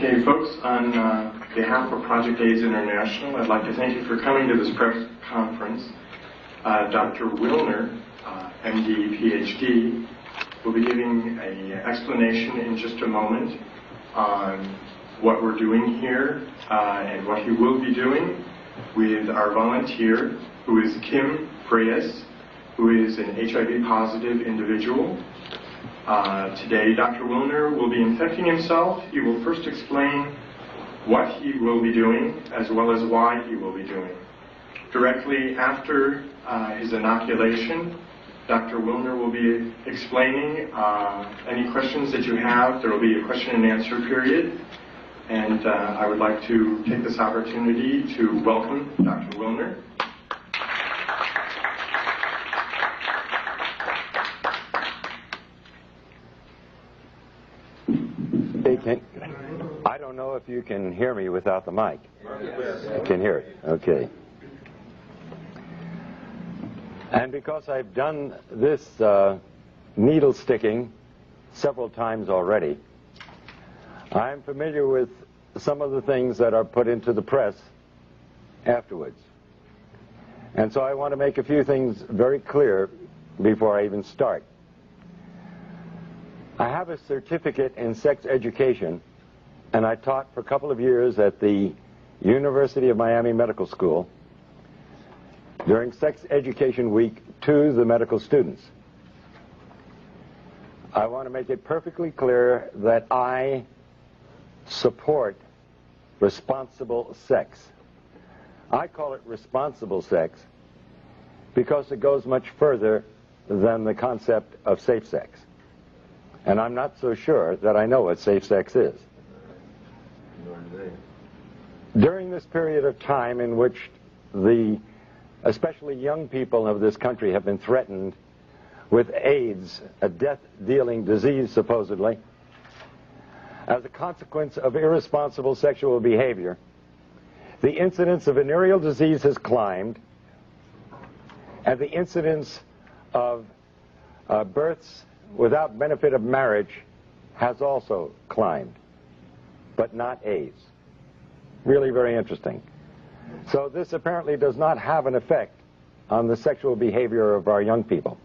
Okay, folks, on behalf of Project AIDS International, I'd like to thank you for coming to this press conference. Dr. Wilner, MD, PhD, will be giving an explanation in just a moment on what we're doing here and what he will be doing with our volunteer, who is Kim Reyes, who is an HIV-positive individual. Today, Dr. Wilner will be infecting himself. He will first explain what he will be doing, as well as why he will be doing. Directly after his inoculation, Dr. Wilner will be explaining any questions that you have. There will be a question and answer period. And I would like to take this opportunity to welcome Dr. Wilner. I don't know if you can hear me without the mic. I can hear it. Okay. And because I've done this needle sticking several times already, I'm familiar with some of the things that are put into the press afterwards. And so I want to make a few things very clear before I even start. I have a certificate in sex education, and I taught for a couple of years at the University of Miami Medical School during Sex Education Week to the medical students. I want to make it perfectly clear that I support responsible sex. I call it responsible sex because it goes much further than the concept of safe sex. And I'm not so sure that I know what safe sex is. During this period of time in which especially young people of this country have been threatened with AIDS, a death-dealing disease supposedly, as a consequence of irresponsible sexual behavior, the incidence of venereal disease has climbed, and the incidence of births without benefit of marriage has also climbed, but not AIDS. Really very interesting. So this apparently does not have an effect on the sexual behavior of our young people.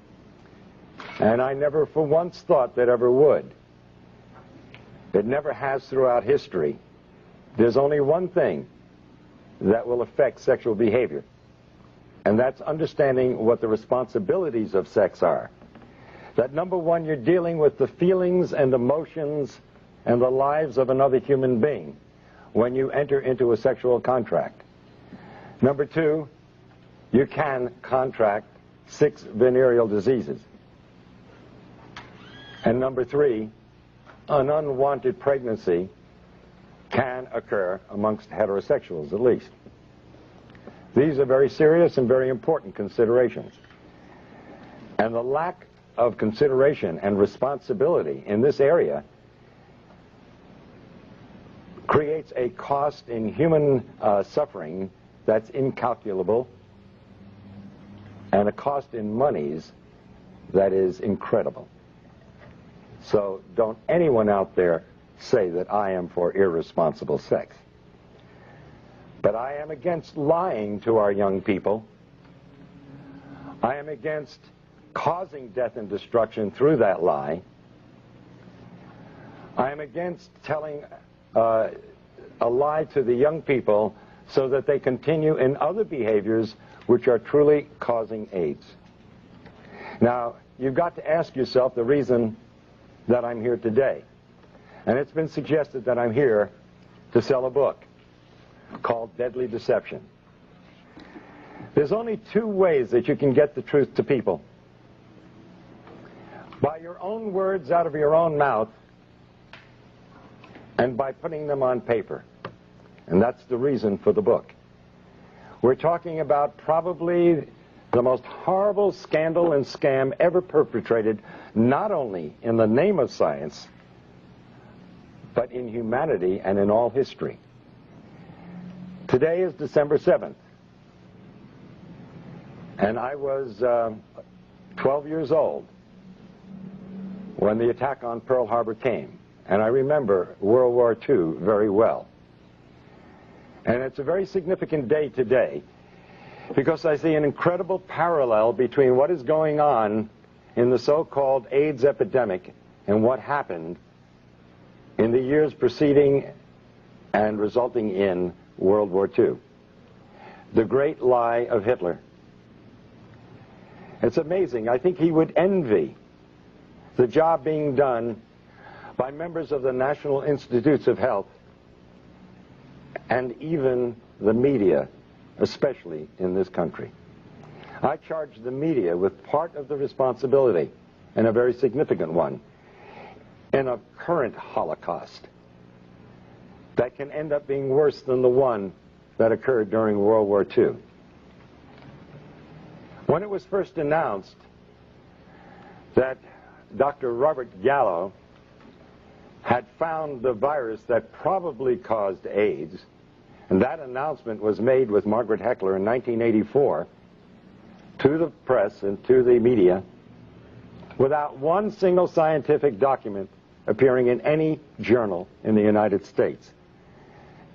And I never for once thought that ever would. It never has throughout history. There's only one thing that will affect sexual behavior, and that's understanding what the responsibilities of sex are. That number one, you're dealing with the feelings and emotions and the lives of another human being when you enter into a sexual contract. Number two, you can contract 6 venereal diseases. And number three, an unwanted pregnancy can occur amongst heterosexuals at least. These are very serious and very important considerations. And the lack of consideration and responsibility in this area creates a cost in human suffering that's incalculable, and a cost in monies that is incredible. So don't anyone out there say that I am for irresponsible sex. But I am against lying to our young people. I am against causing death and destruction through that lie. I am against telling a lie to the young people so that they continue in other behaviors which are truly causing AIDS. Now, you've got to ask yourself the reason that I'm here today. And it's been suggested that I'm here to sell a book called Deadly Deception. There's only 2 ways that you can get the truth to people. By your own words out of your own mouth, and by putting them on paper. And that's the reason for the book. We're talking about probably the most horrible scandal and scam ever perpetrated, not only in the name of science, but in humanity and in all history. Today is December 7th. And I was 12 years old when the attack on Pearl Harbor came. and I remember World War II very well. And it's a very significant day today because I see an incredible parallel between what is going on in the so-called AIDS epidemic and what happened in the years preceding and resulting in World War II. The great lie of Hitler. It's amazing. I think he would envy the job being done by members of the National Institutes of Health and even the media, especially in this country. I charge the media with part of the responsibility, and a very significant one, in a current Holocaust that can end up being worse than the one that occurred during World War II. When it was first announced that Dr. Robert Gallo had found the virus that probably caused AIDS, and that announcement was made with Margaret Heckler in 1984 to the press and to the media without one single scientific document appearing in any journal in the United States.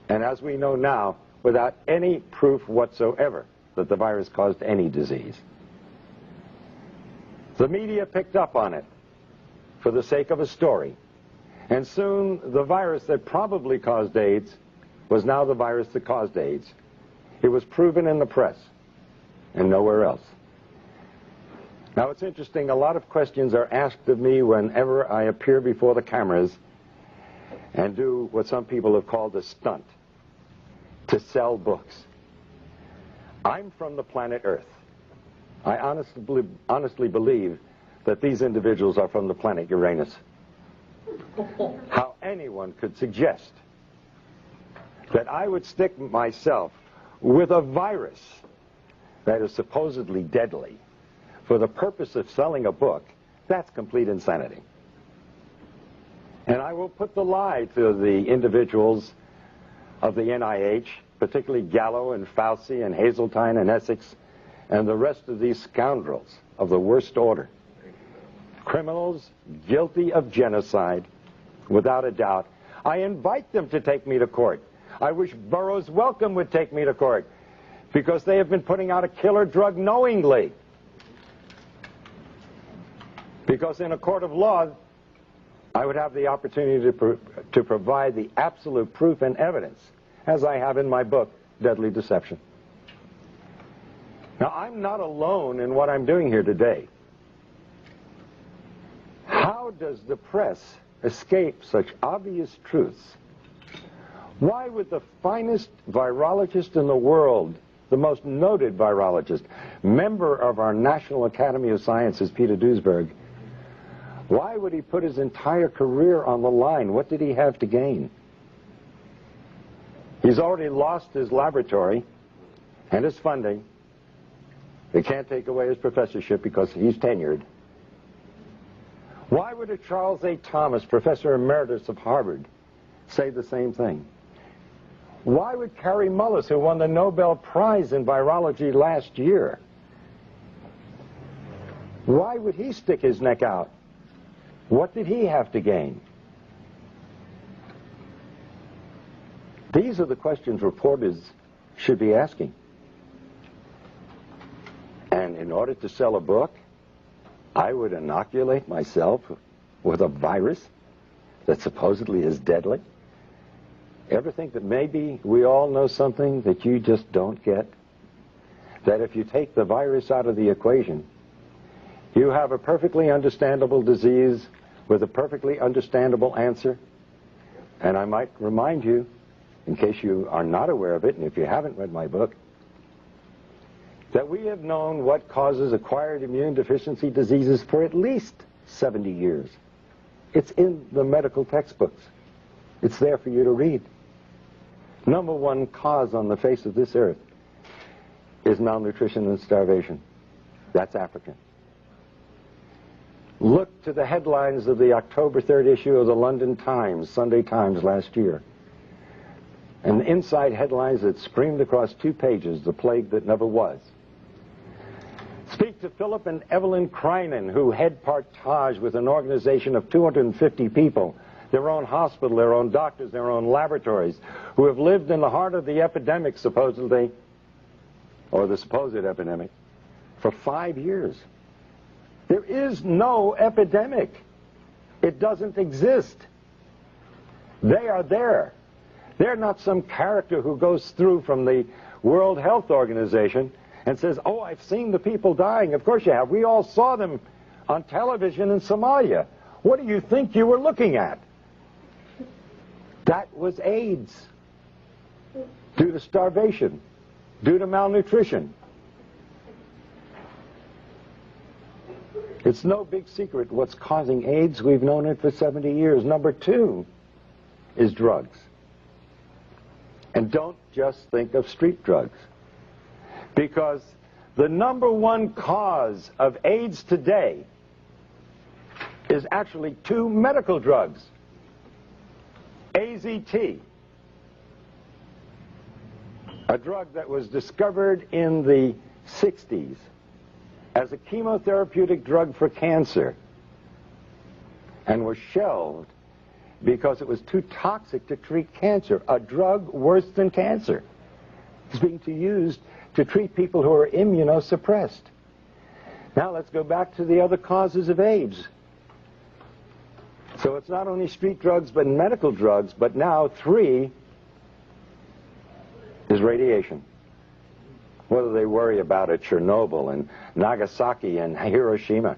And as we know now, without any proof whatsoever that the virus caused any disease. The media picked up on it for the sake of a story. And soon the virus that probably caused AIDS was now the virus that caused AIDS. It was proven in the press and nowhere else. Now it's interesting, a lot of questions are asked of me whenever I appear before the cameras and do what some people have called a stunt, to sell books. I'm from the planet Earth. I honestly believe that these individuals are from the planet Uranus. How anyone could suggest that I would stick myself with a virus that is supposedly deadly for the purpose of selling a book, that's complete insanity. And I will put the lie to the individuals of the NIH, particularly Gallo and Fauci and Hazeltine and Essex and the rest of these scoundrels of the worst order. Criminals guilty of genocide, without a doubt. I invite them to take me to court. I wish Burroughs Wellcome would take me to court because they have been putting out a killer drug knowingly. Because in a court of law, I would have the opportunity to provide the absolute proof and evidence, as I have in my book, Deadly Deception. Now, I'm not alone in what I'm doing here today. How does the press escape such obvious truths? Why would the finest virologist in the world, the most noted virologist, member of our National Academy of Sciences, Peter Duesberg, why would he put his entire career on the line? What did he have to gain? He's already lost his laboratory and his funding. They can't take away his professorship because he's tenured. Why would a Charles A. Thomas, professor emeritus of Harvard, say the same thing? Why would Kary Mullis, who won the Nobel Prize in virology last year, why would he stick his neck out? What did he have to gain? These are the questions reporters should be asking. And in order to sell a book, I would inoculate myself with a virus that supposedly is deadly. Ever think that maybe we all know something that you just don't get? That if you take the virus out of the equation, you have a perfectly understandable disease with a perfectly understandable answer. And I might remind you, in case you are not aware of it, and if you haven't read my book, that we have known what causes acquired immune deficiency diseases for at least 70 years. It's in the medical textbooks. It's there for you to read. Number one cause on the face of this earth is malnutrition and starvation. That's African. Look to the headlines of the October 3rd issue of the London Times, Sunday Times last year. And inside headlines that screamed across 2 pages, the plague that never was. Speak to Philip and Evelyn Kreinen, who head Partage with an organization of 250 people their own hospital, their own doctors, their own laboratories, who have lived in the heart of the epidemic, supposedly, or the supposed epidemic, for 5 years. There is no epidemic. It doesn't exist. They are there. They're not some character who goes through from the World Health Organization and says, oh, I've seen the people dying. Of course you have. We all saw them on television in Somalia. What do you think you were looking at? That was AIDS, due to starvation, due to malnutrition. It's no big secret what's causing AIDS. We've known it for 70 years. Number 2 is drugs. And don't just think of street drugs, because the number 1 cause of AIDS today is actually 2 medical drugs. AZT, a drug that was discovered in the 60s as a chemotherapeutic drug for cancer and was shelved because it was too toxic to treat cancer. A drug worse than cancer is being used to treat people who are immunosuppressed. Now let's go back to the other causes of AIDS. So it's not only street drugs but medical drugs, but now 3 is radiation. What do they worry about at Chernobyl and Nagasaki and Hiroshima?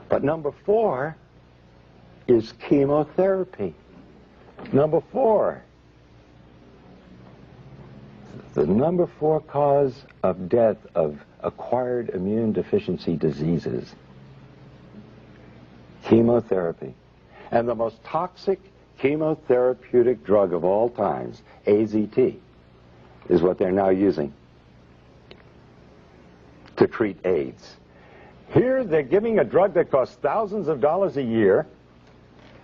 But number 4 is chemotherapy. Number 4. The number 4 cause of death of acquired immune deficiency diseases. Chemotherapy. And the most toxic chemotherapeutic drug of all times, AZT, is what they're now using to treat AIDS. Here they're giving a drug that costs thousands of dollars a year,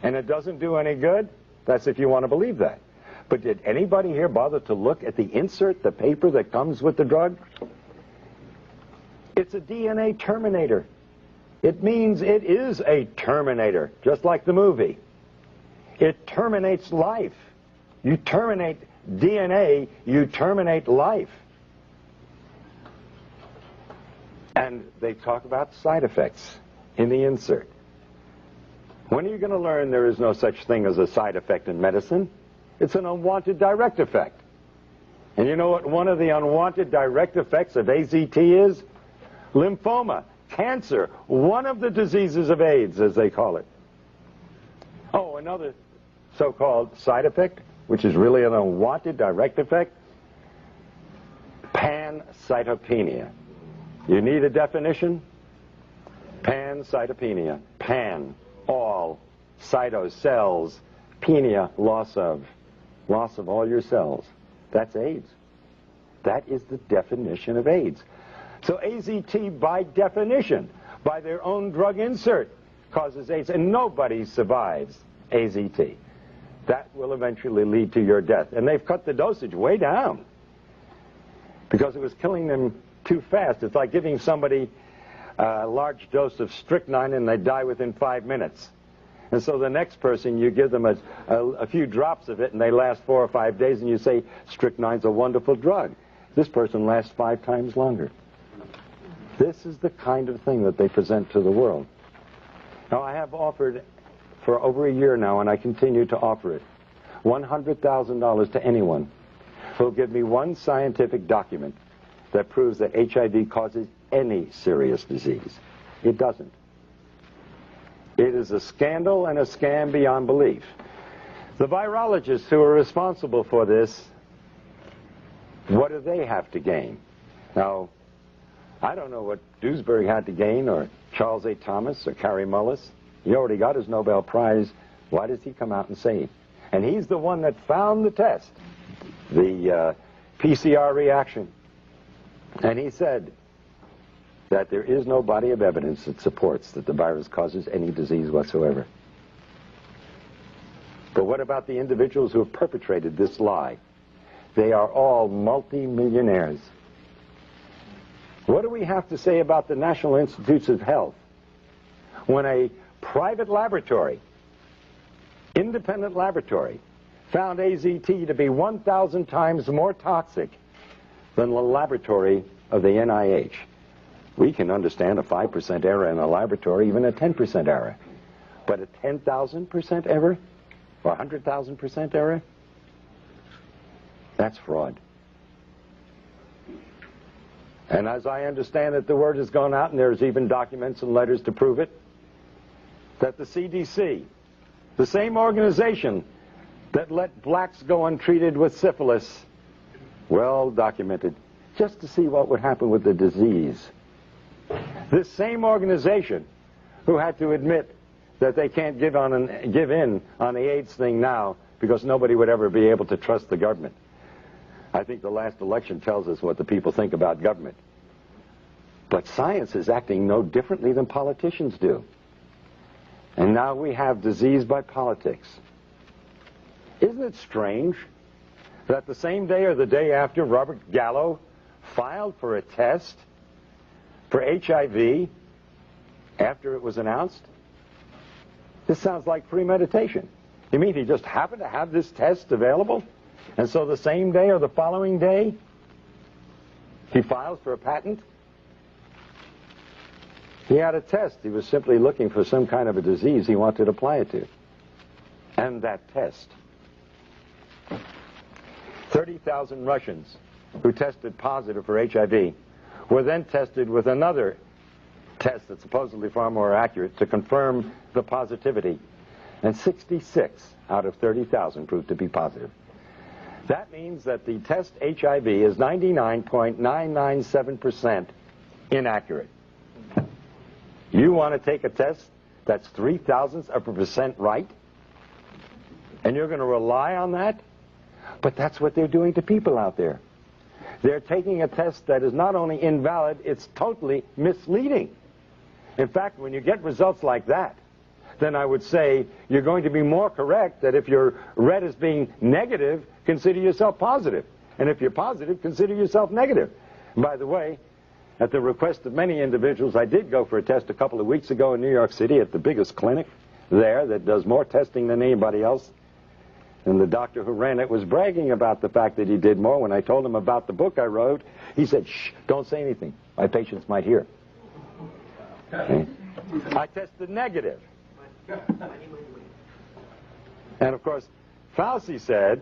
and it doesn't do any good. That's if you want to believe that. But did anybody here bother to look at the insert, the paper that comes with the drug? It's a DNA terminator. It means it is a terminator, just like the movie. It terminates life. You terminate DNA, you terminate life. And they talk about side effects in the insert. When are you going to learn there is no such thing as a side effect in medicine? It's an unwanted direct effect. And you know what one of the unwanted direct effects of AZT is? Lymphoma, cancer, one of the diseases of AIDS, as they call it. Oh, another so-called side effect, which is really an unwanted direct effect, pancytopenia. You need a definition? Pancytopenia. Pan, all, cyto, cells, penia, loss of all your cells. That's AIDS. That is the definition of AIDS. So AZT, by definition, by their own drug insert, causes AIDS, and nobody survives AZT. That will eventually lead to your death. And they've cut the dosage way down because it was killing them too fast. It's like giving somebody a large dose of strychnine and they die within 5 minutes. And so the next person, you give them a few drops of it and they last 4 or 5 days, and you say, strychnine's a wonderful drug. This person lasts 5 times longer. This is the kind of thing that they present to the world. Now, I have offered for over a year now, and I continue to offer it, $100,000 to anyone who'll give me one scientific document that proves that HIV causes any serious disease. It doesn't. It is a scandal and a scam beyond belief. The virologists who are responsible for this, what do they have to gain? Now, I don't know what Duesberg had to gain, or Charles A. Thomas, or Kary Mullis. He already got his Nobel Prize. Why does he come out and say it? And he's the one that found the test, the PCR reaction. And he said that there is no body of evidence that supports that the virus causes any disease whatsoever. But what about the individuals who have perpetrated this lie? They are all multi-millionaires. What do we have to say about the National Institutes of Health when a private laboratory independent laboratory found AZT to be 1,000 times more toxic than the laboratory of the NIH. We can understand a 5% error in a laboratory, even a 10% error. But a 10,000% error? Or 100,000% error? That's fraud. And as I understand it, the word has gone out, and there's even documents and letters to prove it, that the CDC, the same organization that let blacks go untreated with syphilis, well documented, just to see what would happen with the disease. This same organization who had to admit that they can't give in on the AIDS thing now because nobody would ever be able to trust the government. I think the last election tells us what the people think about government. But science is acting no differently than politicians do. And now we have disease by politics. Isn't it strange that the same day or the day after Robert Gallo filed for a test for HIV after it was announced? This sounds like premeditation. You mean he just happened to have this test available? And so the same day or the following day, he files for a patent? He had a test. He was simply looking for some kind of a disease he wanted to apply it to. And that test. 30,000 Russians who tested positive for HIV were then tested with another test that's supposedly far more accurate to confirm the positivity. And 66 out of 30,000 proved to be positive. That means that the test HIV is 99.997% inaccurate. You want to take a test that's 0.003% right? And you're going to rely on that? But that's what they're doing to people out there. They're taking a test that is not only invalid, it's totally misleading. In fact, when you get results like that, then I would say you're going to be more correct that if you're read as being negative, consider yourself positive. And if you're positive, consider yourself negative. And by the way, at the request of many individuals, I did go for a test a couple of weeks ago in New York City at the biggest clinic there that does more testing than anybody else. And the doctor who ran it was bragging about the fact that he did more. When I told him about the book I wrote, he said, "Shh, don't say anything. My patients might hear." Okay. I tested negative. And of course, Fauci said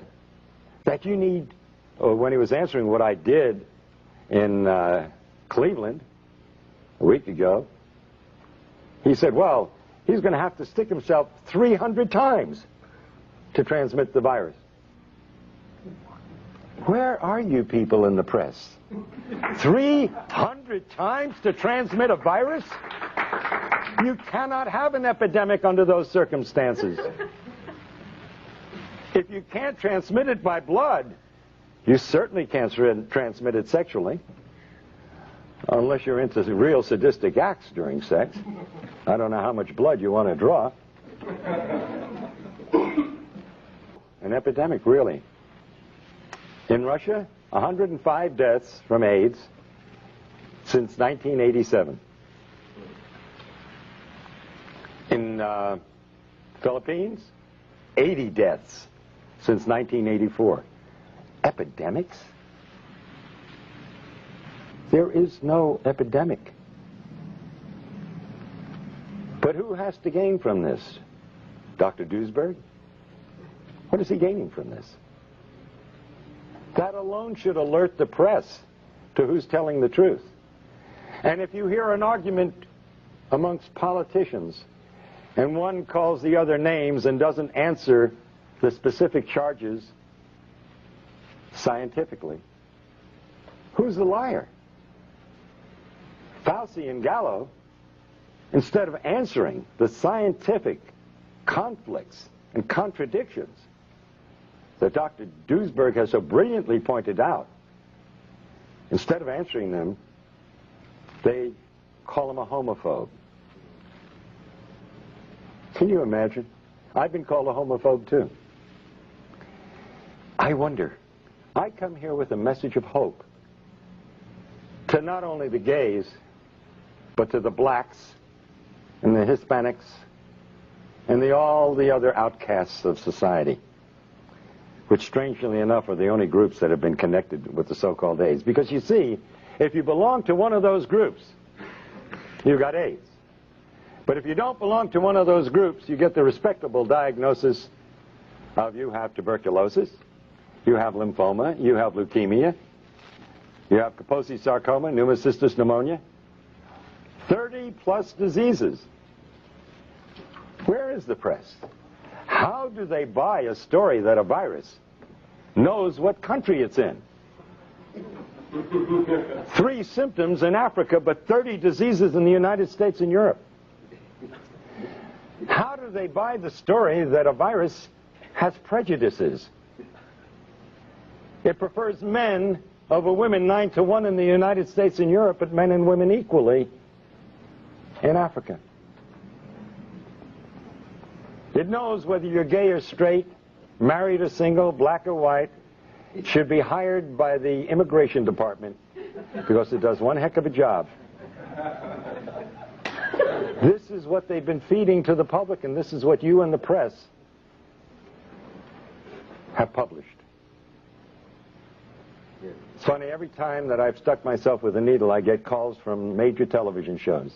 that you need, when he was answering what I did in Cleveland a week ago, he said, well, he's going to have to stick himself 300 times to transmit the virus. Where are you people in the press? 300 times to transmit a virus? You cannot have an epidemic under those circumstances. If you can't transmit it by blood, you certainly can't transmit it sexually. Unless you're into real sadistic acts during sex. I don't know how much blood you want to draw. An epidemic, really. In Russia, 105 deaths from AIDS since 1987. In Philippines, 80 deaths since 1984. Epidemics? There is no epidemic. But who has to gain from this? Dr. Duesberg? What is he gaining from this? That alone should alert the press to who's telling the truth. And if you hear an argument amongst politicians and one calls the other names and doesn't answer the specific charges scientifically, who's the liar? Fauci and Gallo, instead of answering the scientific conflicts and contradictions that Dr. Duesberg has so brilliantly pointed out, instead of answering them, they call him a homophobe. Can you imagine? I've been called a homophobe too. I wonder, I come here with a message of hope to not only the gays, but to the blacks and the Hispanics and all the other outcasts of society, which strangely enough are the only groups that have been connected with the so-called AIDS. Because you see, if you belong to one of those groups, you've got AIDS. But if you don't belong to one of those groups, you get the respectable diagnosis of you have tuberculosis, you have lymphoma, you have leukemia, you have Kaposi sarcoma, pneumocystis pneumonia, 30-plus diseases. Where is the press? How do they buy a story that a virus knows what country it's in? 3 symptoms in Africa, but 30 diseases in the United States and Europe. How do they buy the story that a virus has prejudices? It prefers men over women 9-to-1 in the United States and Europe, but men and women equally in Africa. It knows whether you're gay or straight, married or single, black or white. It should be hired by the immigration department because it does one heck of a job. This is what they've been feeding to the public, and this is what you and the press have published. It's funny, every time that I've stuck myself with a needle, I get calls from major television shows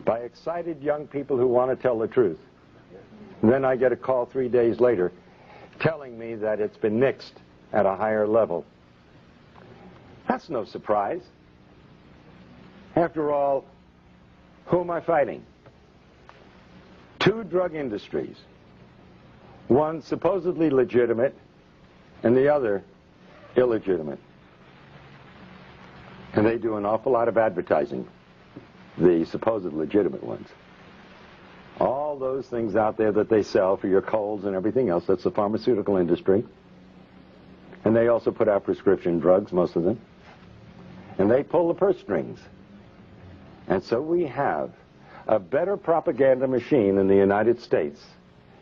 by excited young people who want to tell the truth. And then I get a call 3 days later telling me that it's been nixed at a higher level. That's no surprise. After all, who am I fighting? 2 drug industries. One supposedly legitimate and the other illegitimate. And they do an awful lot of advertising, the supposed legitimate ones. All those things out there that they sell for your colds and everything else, that's the pharmaceutical industry. And they also put out prescription drugs, most of them. And they pull the purse strings. And so we have a better propaganda machine in the United States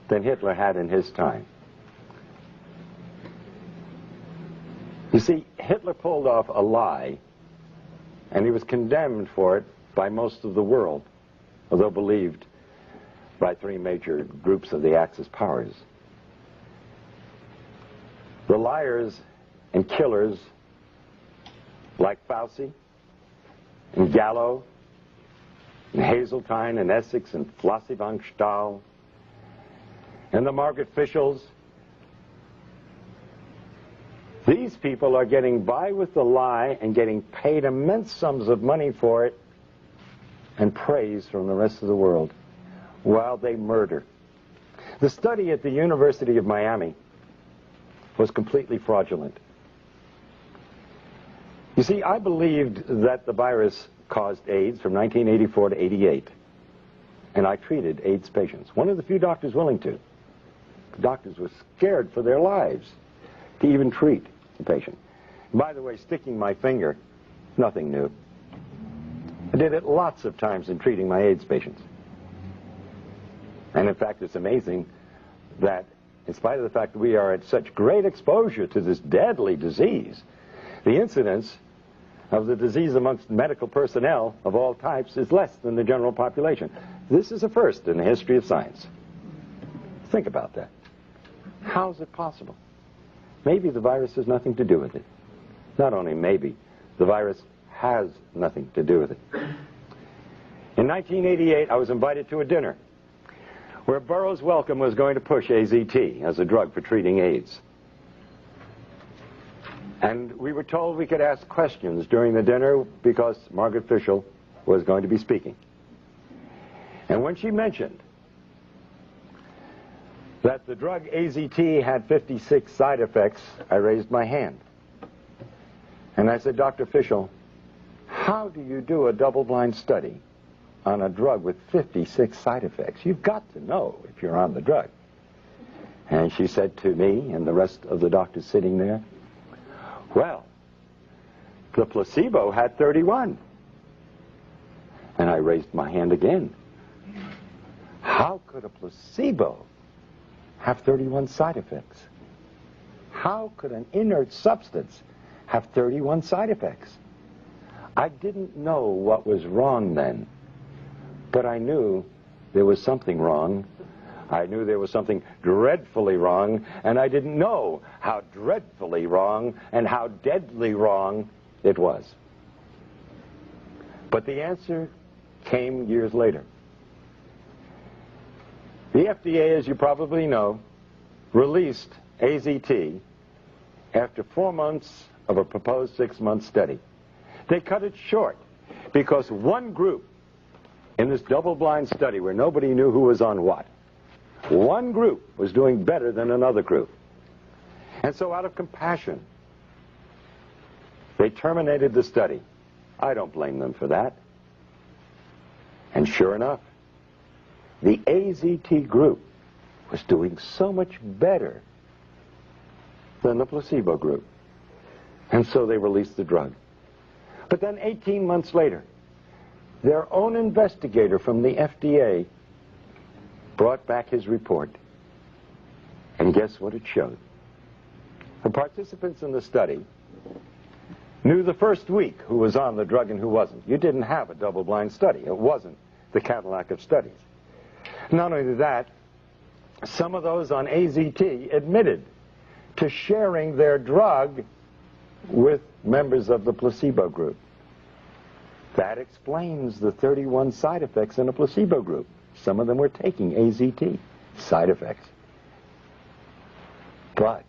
than Hitler had in his time. You see, Hitler pulled off a lie, and he was condemned for it by most of the world, although believed by 3 major groups of the Axis powers. The liars and killers like Fauci and Gallo and Hazeltine and Essex and Flossie von Stahl and the Margaret Fischels, these people are getting by with the lie and getting paid immense sums of money for it and praise from the rest of the world while they murder. The study at the University of Miami was completely fraudulent. You see, I believed that the virus caused AIDS from 1984 to 88, and I treated AIDS patients. One of the few doctors willing to. The doctors were scared for their lives to even treat the patient. By the way, sticking my finger, nothing new. I did it lots of times in treating my AIDS patients. And in fact, it's amazing that in spite of the fact that we are at such great exposure to this deadly disease, the incidence of the disease amongst medical personnel of all types is less than the general population. This is a first in the history of science. Think about that. How is it possible? Maybe the virus has nothing to do with it. Not only maybe, the virus has nothing to do with it. In 1988, I was invited to a dinner where Burroughs Wellcome was going to push AZT as a drug for treating AIDS. And we were told we could ask questions during the dinner because Margaret Fischel was going to be speaking. And when she mentioned that the drug AZT had 56 side effects, I raised my hand. And I said, Dr. Fischel, how do you do a double-blind study on a drug with 56 side effects? You've got to know if you're on the drug. And she said to me and the rest of the doctors sitting there, well, the placebo had 31. And I raised my hand again. How could a placebo have 31 side effects? How could an inert substance have 31 side effects? I didn't know what was wrong then, but I knew there was something wrong. I knew there was something dreadfully wrong, and I didn't know how dreadfully wrong and how deadly wrong it was. But the answer came years later. The FDA, as you probably know, released AZT after 4 months of a proposed 6-month study. They cut it short because one group in this double-blind study where nobody knew who was on what, one group was doing better than another group. And so out of compassion, they terminated the study. I don't blame them for that. And sure enough, the AZT group was doing so much better than the placebo group. And so they released the drug. But then 18 months later, their own investigator from the FDA brought back his report. And guess what it showed? The participants in the study knew the first week who was on the drug and who wasn't. You didn't have a double-blind study. It wasn't the Cadillac of studies. Not only that, some of those on AZT admitted to sharing their drug with members of the placebo group. That explains the 31 side effects in a placebo group. Some of them were taking AZT. Side effects. But,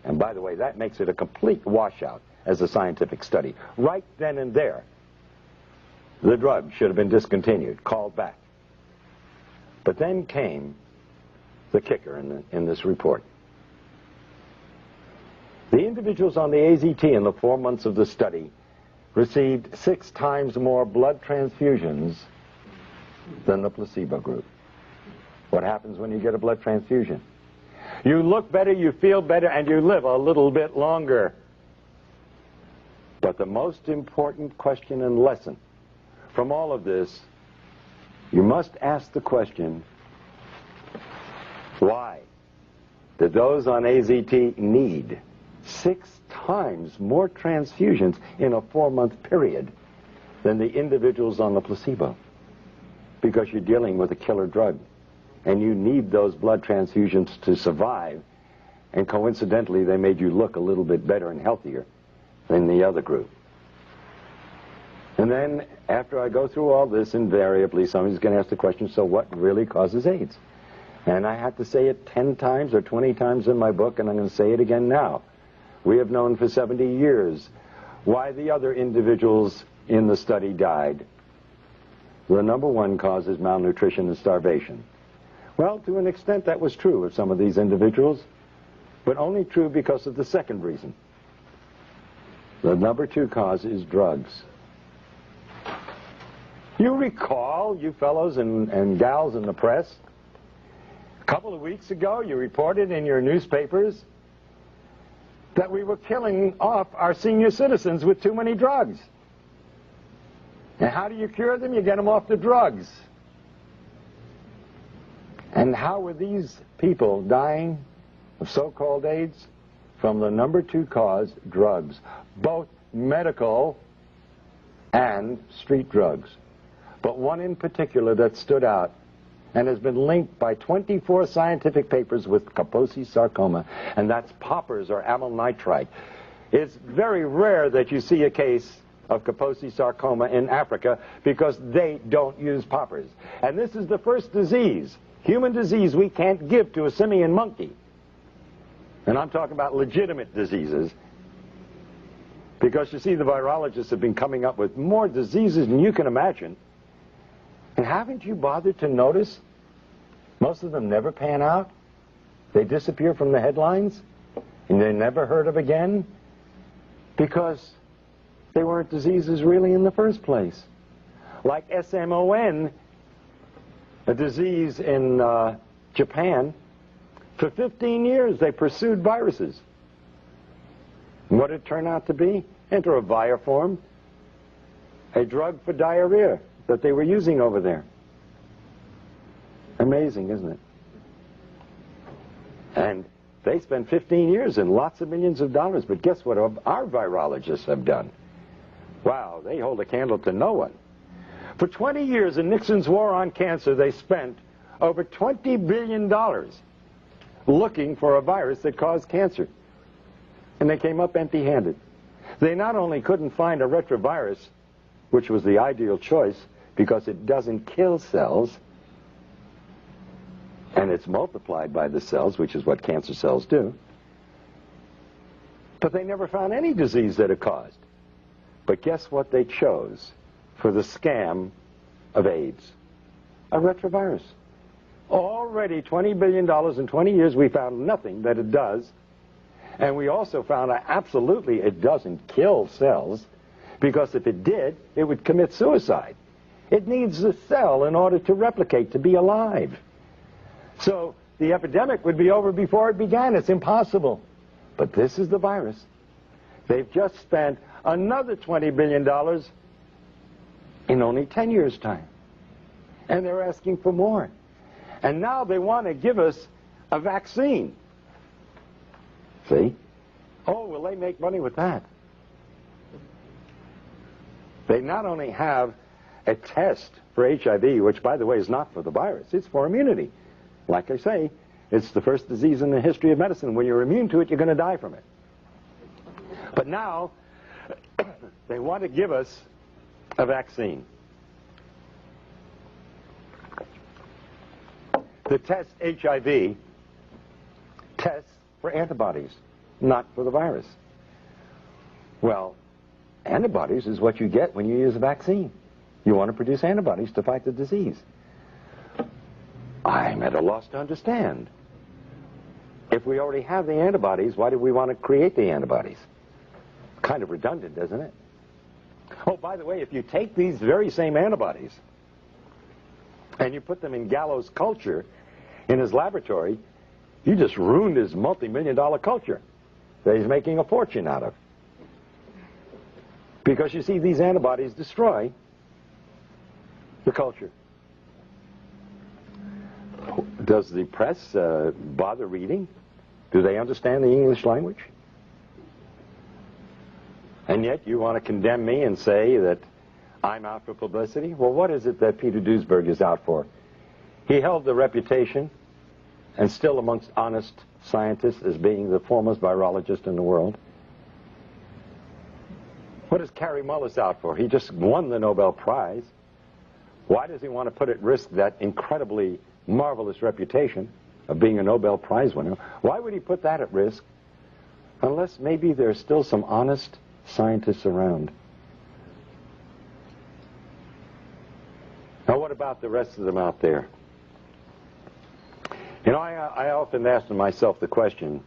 and by the way, that makes it a complete washout as a scientific study. Right then and there, the drug should have been discontinued, called back. But then came the kicker in this report. The individuals on the AZT in the 4 months of the study received 6 times more blood transfusions than the placebo group. What happens when you get a blood transfusion? You look better, you feel better, and you live a little bit longer. But the most important question and lesson from all of this, you must ask the question, why did those on AZT need 6 times more transfusions in a 4-month period than the individuals on the placebo? Because you're dealing with a killer drug, and you need those blood transfusions to survive, and coincidentally they made you look a little bit better and healthier than the other group. And then, after I go through all this, invariably somebody's going to ask the question, so what really causes AIDS? And I had to say it 10 times or 20 times in my book, and I'm going to say it again now. We have known for 70 years why the other individuals in the study died. The number one cause is malnutrition and starvation. Well, to an extent that was true of some of these individuals, but only true because of the second reason. The number 2 cause is drugs. You recall, you fellows and gals in the press, a couple of weeks ago you reported in your newspapers that we were killing off our senior citizens with too many drugs. And how do you cure them? You get them off the drugs. And how were these people dying of so-called AIDS? From the number 2 cause, drugs. Both medical and street drugs. But one in particular that stood out and has been linked by 24 scientific papers with Kaposi sarcoma, and that's poppers or amyl nitrite. It's very rare that you see a case of Kaposi sarcoma in Africa because they don't use poppers. And this is the first disease, human disease, we can't give to a simian monkey. And I'm talking about legitimate diseases. Because you see, the virologists have been coming up with more diseases than you can imagine. And haven't you bothered to notice most of them never pan out? They disappear from the headlines and they're never heard of again because they weren't diseases really in the first place. Like SMON, a disease in Japan. For 15 years they pursued viruses. And what did it turn out to be? Enteroviroform, a drug for diarrhea that they were using over there. Amazing, isn't it? And they spent 15 years and lots of millions of dollars, but guess what our virologists have done? Wow, they hold a candle to no one. For 20 years in Nixon's war on cancer, they spent over $20 billion looking for a virus that caused cancer. And they came up empty-handed. They not only couldn't find a retrovirus, which was the ideal choice because it doesn't kill cells, and it's multiplied by the cells, which is what cancer cells do, but they never found any disease that it caused. But guess what they chose for the scam of AIDS? A retrovirus. Already $20 billion in 20 years, we found nothing that it does. And we also found out absolutely it doesn't kill cells, because if it did, it would commit suicide. It needs the cell in order to replicate, to be alive. So the epidemic would be over before it began. It's impossible. But this is the virus. They've just spent another $20 billion in only 10 years' time. And they're asking for more. And now they want to give us a vaccine. See? Oh, will they make money with that? They not only have a test for HIV, which, by the way, is not for the virus. It's for immunity. Like I say, it's the first disease in the history of medicine. When you're immune to it, you're going to die from it. But now, they want to give us a vaccine. The test HIV tests for antibodies, not for the virus. Well, antibodies is what you get when you use a vaccine. You want to produce antibodies to fight the disease. I'm at a loss to understand. If we already have the antibodies, why do we want to create the antibodies? Kind of redundant, isn't it? Oh, by the way, if you take these very same antibodies and you put them in Gallo's culture in his laboratory, you just ruined his multi-million-dollar culture that he's making a fortune out of. Because you see, these antibodies destroy the culture. Does the press bother reading? Do they understand the English language? And yet you want to condemn me and say that I'm out for publicity? Well, what is it that Peter Duesberg is out for? He held the reputation, and still amongst honest scientists, as being the foremost virologist in the world. What is Kary Mullis out for? He just won the Nobel Prize. Why does he want to put at risk that incredibly marvelous reputation of being a Nobel Prize winner? Why would he put that at risk? Unless maybe there's still some honest scientists around. Now, what about the rest of them out there? You know, I often ask myself the question,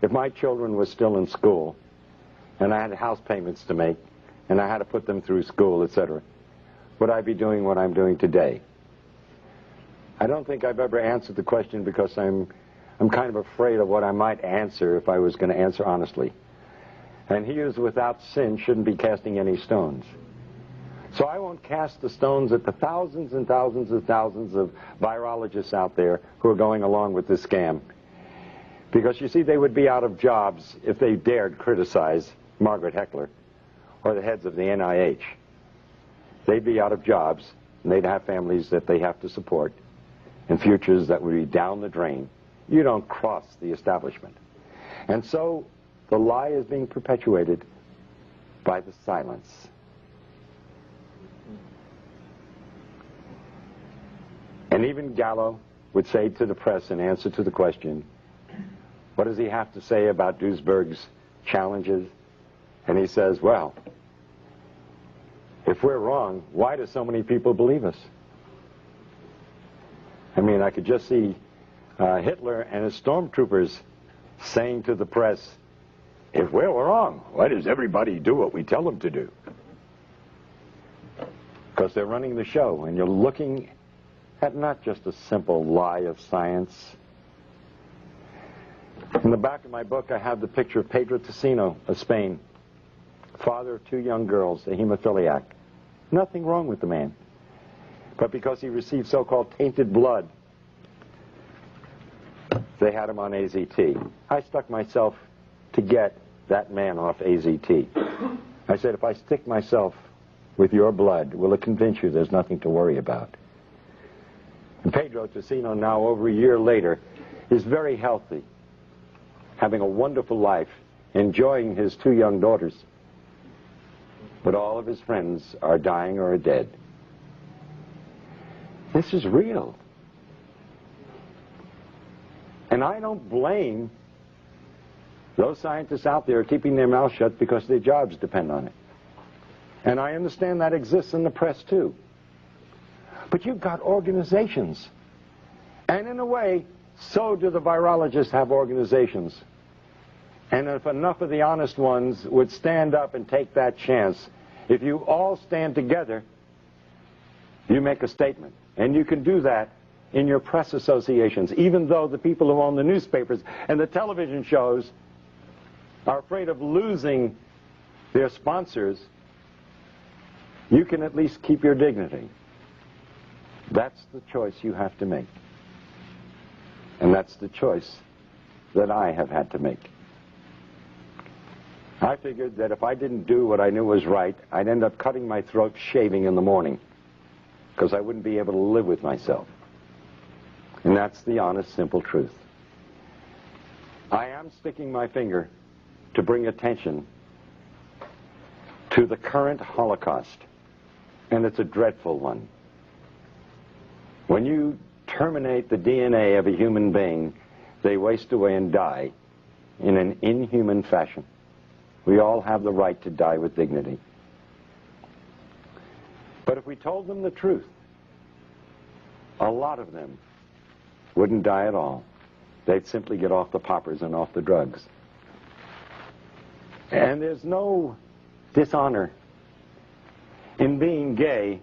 if my children were still in school, and I had house payments to make, and I had to put them through school, etc., would I be doing what I'm doing today? I don't think I've ever answered the question because I'm kind of afraid of what I might answer if I was going to answer honestly. And he who is without sin shouldn't be casting any stones. So I won't cast the stones at the thousands and thousands and thousands of virologists out there who are going along with this scam. Because, you see, they would be out of jobs if they dared criticize Margaret Heckler or the heads of the NIH. They'd be out of jobs, and they'd have families that they have to support, and futures that would be down the drain. You don't cross the establishment. And so the lie is being perpetuated by the silence. And even Gallo would say to the press in answer to the question, what does he have to say about Duesberg's challenges? And he says, well, if we're wrong, why do so many people believe us? I mean, I could just see Hitler and his stormtroopers saying to the press, if we're wrong, why does everybody do what we tell them to do? Because they're running the show, and you're looking at not just a simple lie of science. In the back of my book, I have the picture of Pedro Tessino of Spain, father of 2 young girls, a hemophiliac. Nothing wrong with the man. But because he received so-called tainted blood, they had him on AZT. I stuck myself to get that man off AZT. I said, if I stick myself with your blood, will it convince you there's nothing to worry about. And Pedro Tocino, now over a year later, is very healthy, having a wonderful life, enjoying his 2 young daughters. But all of his friends are dying or are dead. This is real. And I don't blame those scientists out there keeping their mouths shut because their jobs depend on it. And I understand that exists in the press too. But you've got organizations. And in a way, so do the virologists have organizations. And if enough of the honest ones would stand up and take that chance, if you all stand together, you make a statement. And you can do that in your press associations, even though the people who own the newspapers and the television shows are afraid of losing their sponsors. You can at least keep your dignity. That's the choice you have to make. And that's the choice that I have had to make. I figured that if I didn't do what I knew was right, I'd end up cutting my throat shaving in the morning, because I wouldn't be able to live with myself. And that's the honest, simple truth. I am sticking my finger to bring attention to the current Holocaust, and it's a dreadful one. When you terminate the DNA of a human being, they waste away and die in an inhuman fashion. We all have the right to die with dignity. But if we told them the truth, a lot of them wouldn't die at all. They'd simply get off the poppers and off the drugs. And there's no dishonor in being gay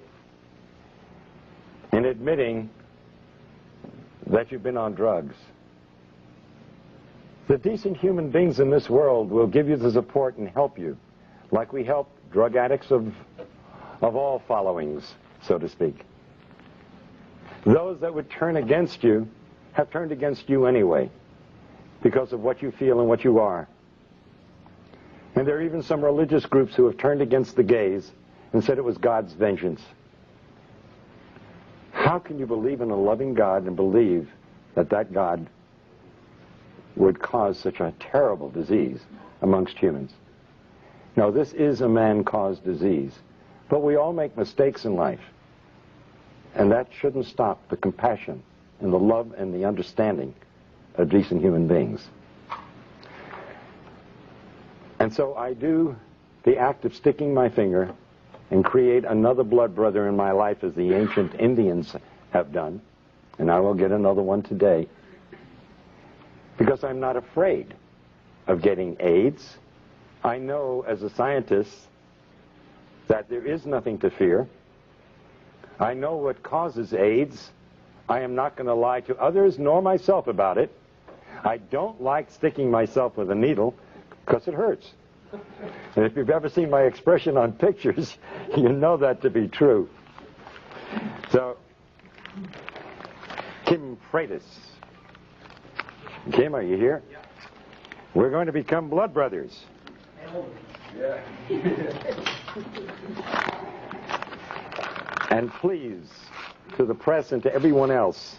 and admitting that you've been on drugs. The decent human beings in this world will give you the support and help you, like we help drug addicts of all followings, so to speak. Those that would turn against you have turned against you anyway, because of what you feel and what you are. And there are even some religious groups who have turned against the gays and said it was God's vengeance. How can you believe in a loving God and believe that that God would cause such a terrible disease amongst humans? No, this is a man-caused disease. But we all make mistakes in life. And that shouldn't stop the compassion and the love and the understanding of decent human beings. And so I do the act of sticking my finger and create another blood brother in my life, as the ancient Indians have done. And I will get another one today. Because I'm not afraid of getting AIDS. I know as a scientist that there is nothing to fear. I know what causes AIDS. I am not going to lie to others nor myself about it. I don't like sticking myself with a needle because it hurts. And if you've ever seen my expression on pictures, you know that to be true. So, Kim Freitas. Kim, are you here? Yeah. We're going to become blood brothers. Yeah. And please, to the press and to everyone else,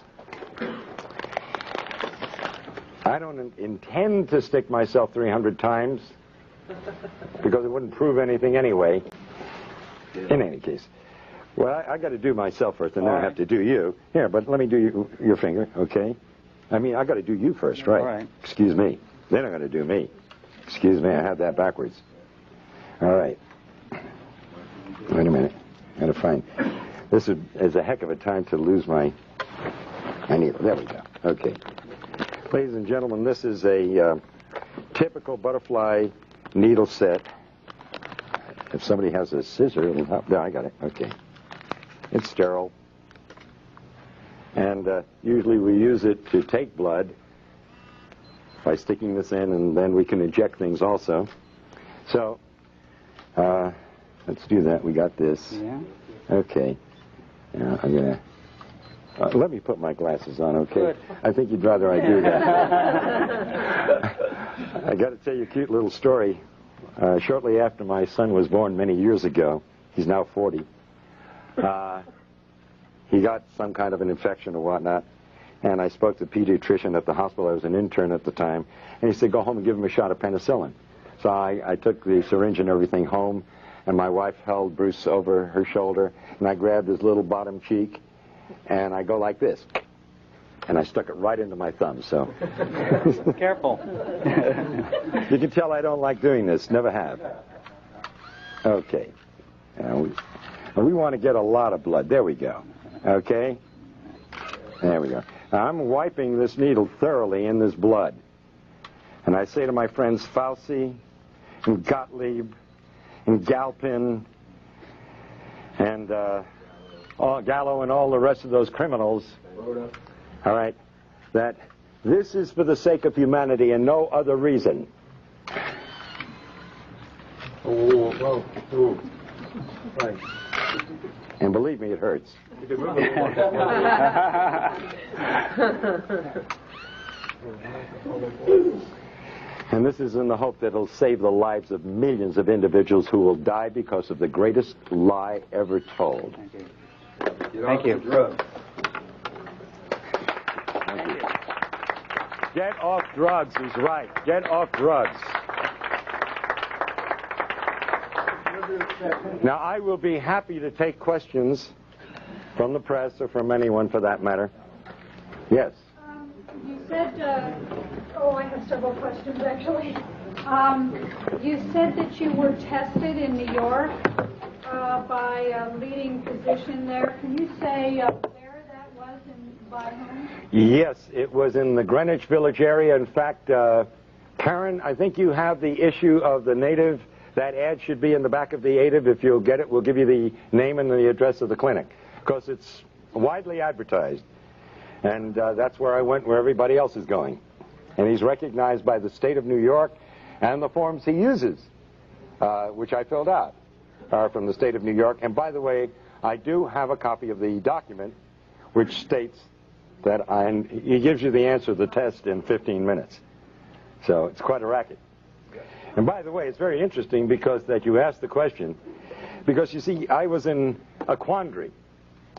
I don't intend to stick myself 300 times, because it wouldn't prove anything anyway. In any case. Well, I got to do myself first, and then I have to do you. Here, but let me do your finger, okay? I mean, I got to do you first, right? All right. Excuse me. Then I'm going to do me. Excuse me, I had that backwards. All right. Wait a minute. I got to find. This is a heck of a time to lose my needle. There we go. Okay. Ladies and gentlemen, this is a typical butterfly needle set. If somebody has a scissor, it'll help. No, I got it. Okay. It's sterile. And usually we use it to take blood by sticking this in, and then we can inject things also. So, let's do that. We got this. Yeah. Okay. Now, I'm going to... let me put my glasses on, okay? Good. I think you'd rather I do that. I got to tell you a cute little story. Shortly after my son was born many years ago, He's now 40. He got some kind of an infection or whatnot, and I spoke to the pediatrician at the hospital. I was an intern at the time, and he said, go home and give him a shot of penicillin. So I took the syringe and everything home, and my wife held Bruce over her shoulder, and I grabbed his little bottom cheek, and I go like this, and I stuck it right into my thumb, so. Careful. You can tell I don't like doing this, never have. Okay. We want to get a lot of blood. There we go. Okay? There we go. Now, I'm wiping this needle thoroughly in this blood. And I say to my friends Fauci and Gottlieb and Galpin and Gallo and all the rest of those criminals, all right, that this is for the sake of humanity and no other reason. Right. And believe me, it hurts. And this is in the hope that it'll save the lives of millions of individuals who will die because of the greatest lie ever told. Thank you. Get off drugs, he's right. Get off drugs. Now, I will be happy to take questions from the press or from anyone for that matter. Yes. You said, I have several questions actually. You said that you were tested in New York by a leading physician there. Can you say where that was and by whom? Yes, it was in the Greenwich Village area. In fact, Karen, I think you have the issue of the Native. That ad should be in the back of the Native. If you'll get it, we'll give you the name and the address of the clinic, because it's widely advertised. And that's where I went, where everybody else is going. And he's recognized by the state of New York, and the forms he uses, which I filled out, are from the state of New York. And by the way, I do have a copy of the document which states that he gives you the answer to the test in 15 minutes. So it's quite a racket. And by the way, it's very interesting because that you asked the question, because you see, I was in a quandary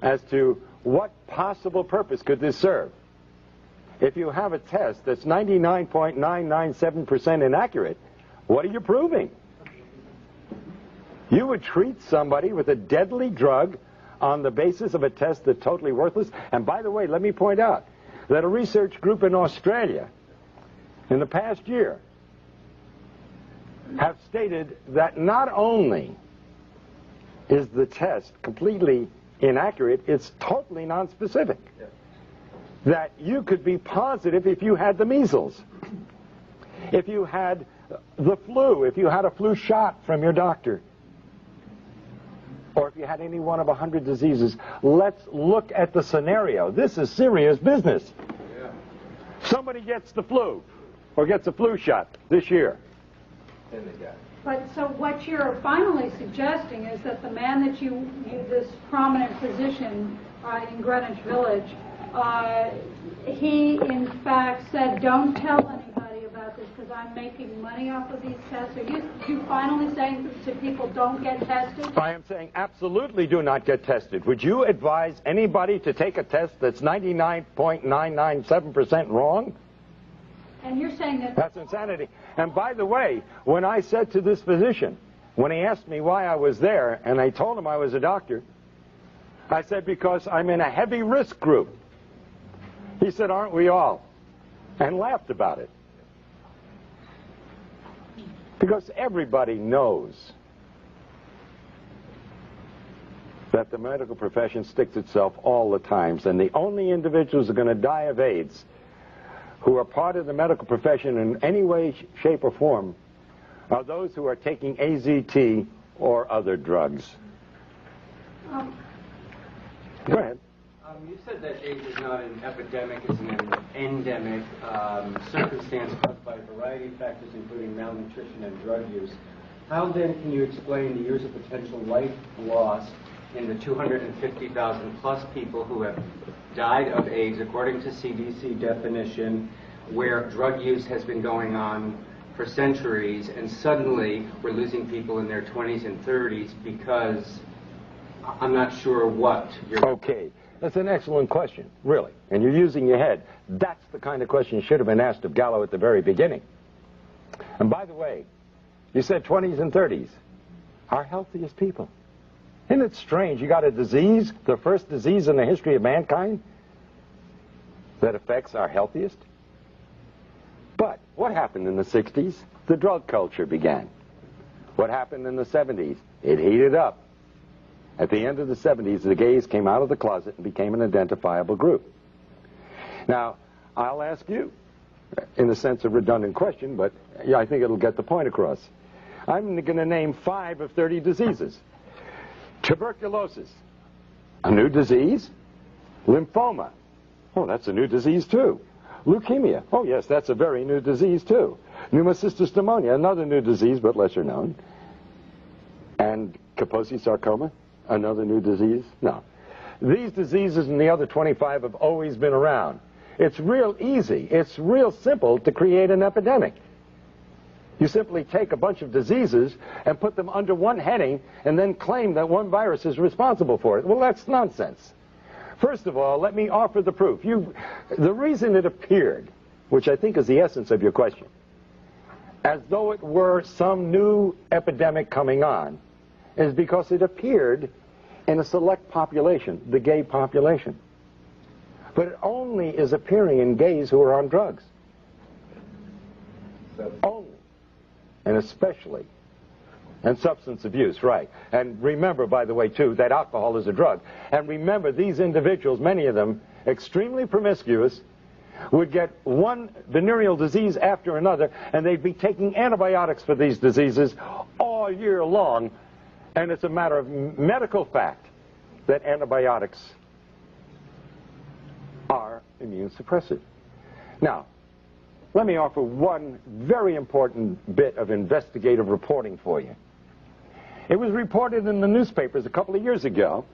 as to what possible purpose could this serve. If you have a test that's 99.997% inaccurate, what are you proving? You would treat somebody with a deadly drug on the basis of a test that's totally worthless. And by the way, let me point out that a research group in Australia in the past year have stated that not only is the test completely inaccurate, it's totally nonspecific. Yeah. That you could be positive if you had the measles, if you had the flu, if you had a flu shot from your doctor, or if you had any one of 100 diseases. Let's look at the scenario. This is serious business. Yeah. Somebody gets the flu or gets a flu shot this year. But so what you're finally suggesting is that the man that this prominent physician in Greenwich Village, he in fact said, don't tell anybody about this because I'm making money off of these tests. Are you finally saying to people, don't get tested? I am saying absolutely do not get tested. Would you advise anybody to take a test that's 99.997% wrong? And you're saying that... That's insanity. And by the way, when I said to this physician, when he asked me why I was there, and I told him I was a doctor, I said, because I'm in a heavy risk group. He said, aren't we all? And laughed about it. Because everybody knows that the medical profession sticks itself all the time, and the only individuals who are going to die of AIDS who are part of the medical profession in any way, shape, or form are those who are taking AZT or other drugs. Go ahead. You said that AIDS is not an epidemic, it's an endemic circumstance caused by a variety of factors, including malnutrition and drug use. How then can you explain the years of potential life loss in the 250,000 plus people who have died of AIDS, according to CDC definition, where drug use has been going on for centuries, and suddenly we're losing people in their 20s and 30s because I'm not sure what you're... Okay, that's an excellent question, really. And you're using your head. That's the kind of question you should have been asked of Gallo at the very beginning. And by the way, you said 20s and 30s. Our healthiest people. Isn't it strange? You got a disease, the first disease in the history of mankind, that affects our healthiest? But what happened in the 60s? The drug culture began. What happened in the 70s? It heated up. At the end of the 70s, the gays came out of the closet and became an identifiable group. Now, I'll ask you, in the sense of redundant question, but yeah, I think it'll get the point across. I'm going to name 5 of 30 diseases. Tuberculosis, a new disease. Lymphoma, oh, that's a new disease too. Leukemia, oh yes, that's a very new disease too. Pneumocystis pneumonia, another new disease but lesser known. And Kaposi sarcoma, another new disease? No. These diseases and the other 25 have always been around. It's real easy, it's real simple to create an epidemic. You simply take a bunch of diseases and put them under one heading and then claim that one virus is responsible for it. Well, that's nonsense. First of all, let me offer the proof. The reason it appeared, which I think is the essence of your question, as though it were some new epidemic coming on, is because it appeared in a select population, the gay population. But it only is appearing in gays who are on drugs. Only. And especially. And substance abuse, right. And remember, by the way, too, that alcohol is a drug. And remember, these individuals, many of them, extremely promiscuous, would get one venereal disease after another, and they'd be taking antibiotics for these diseases all year long. And it's a matter of medical fact that antibiotics are immune suppressive. Now, let me offer one very important bit of investigative reporting for you. It was reported in the newspapers a couple of years ago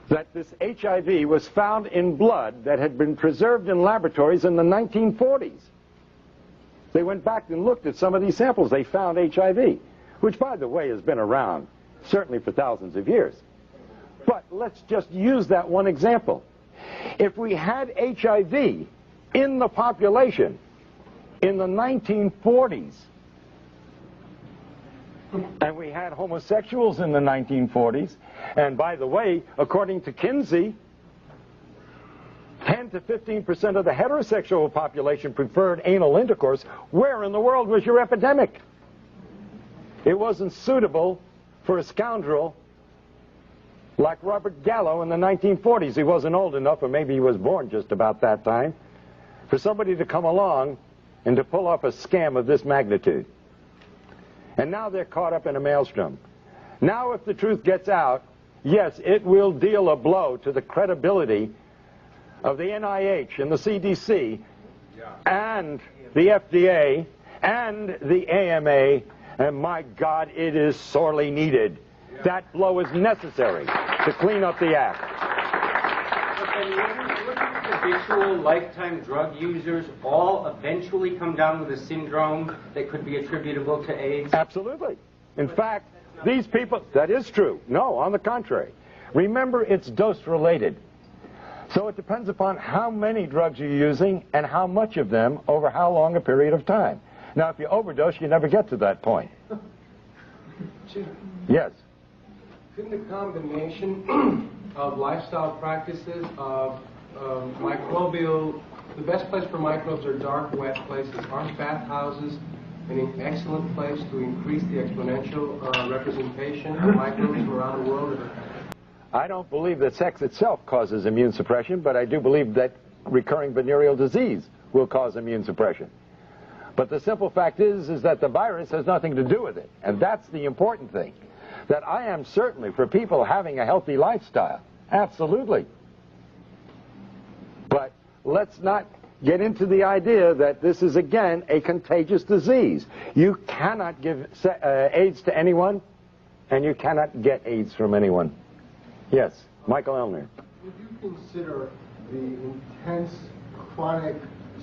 that this HIV was found in blood that had been preserved in laboratories in the 1940s. They went back and looked at some of these samples. They found HIV, which, by the way, has been around certainly for thousands of years. But let's just use that one example. If we had HIV in the population in the 1940s, and we had homosexuals in the 1940s, and by the way, according to Kinsey, 10 to 15% of the heterosexual population preferred anal intercourse, where in the world was your epidemic? It wasn't suitable for a scoundrel like Robert Gallo in the 1940s. He wasn't old enough, or maybe he was born just about that time, for somebody to come along and to pull off a scam of this magnitude. And now they're caught up in a maelstrom. Now if the truth gets out, yes, it will deal a blow to the credibility of the NIH and the CDC and the FDA and the AMA, and my God, it is sorely needed. That blow is necessary to clean up the act. Wouldn't habitual lifetime drug users all eventually come down with a syndrome that could be attributable to AIDS? Absolutely. In fact, these people, that is true. No, on the contrary. Remember, it's dose related. So it depends upon how many drugs you're using and how much of them over how long a period of time. Now, if you overdose, you never get to that point. Yes. Couldn't the combination of lifestyle practices, of microbial, the best place for microbes are dark, wet places. Aren't bathhouses an excellent place to increase the exponential representation of microbes around the world? I don't believe that sex itself causes immune suppression, but I do believe that recurring venereal disease will cause immune suppression. But the simple fact is that the virus has nothing to do with it. And that's the important thing. That I am certainly for people having a healthy lifestyle. Absolutely. But let's not get into the idea that this is, again, a contagious disease. You cannot give AIDS to anyone, and you cannot get AIDS from anyone. Yes, Michael Elner. Would you consider the intense chronic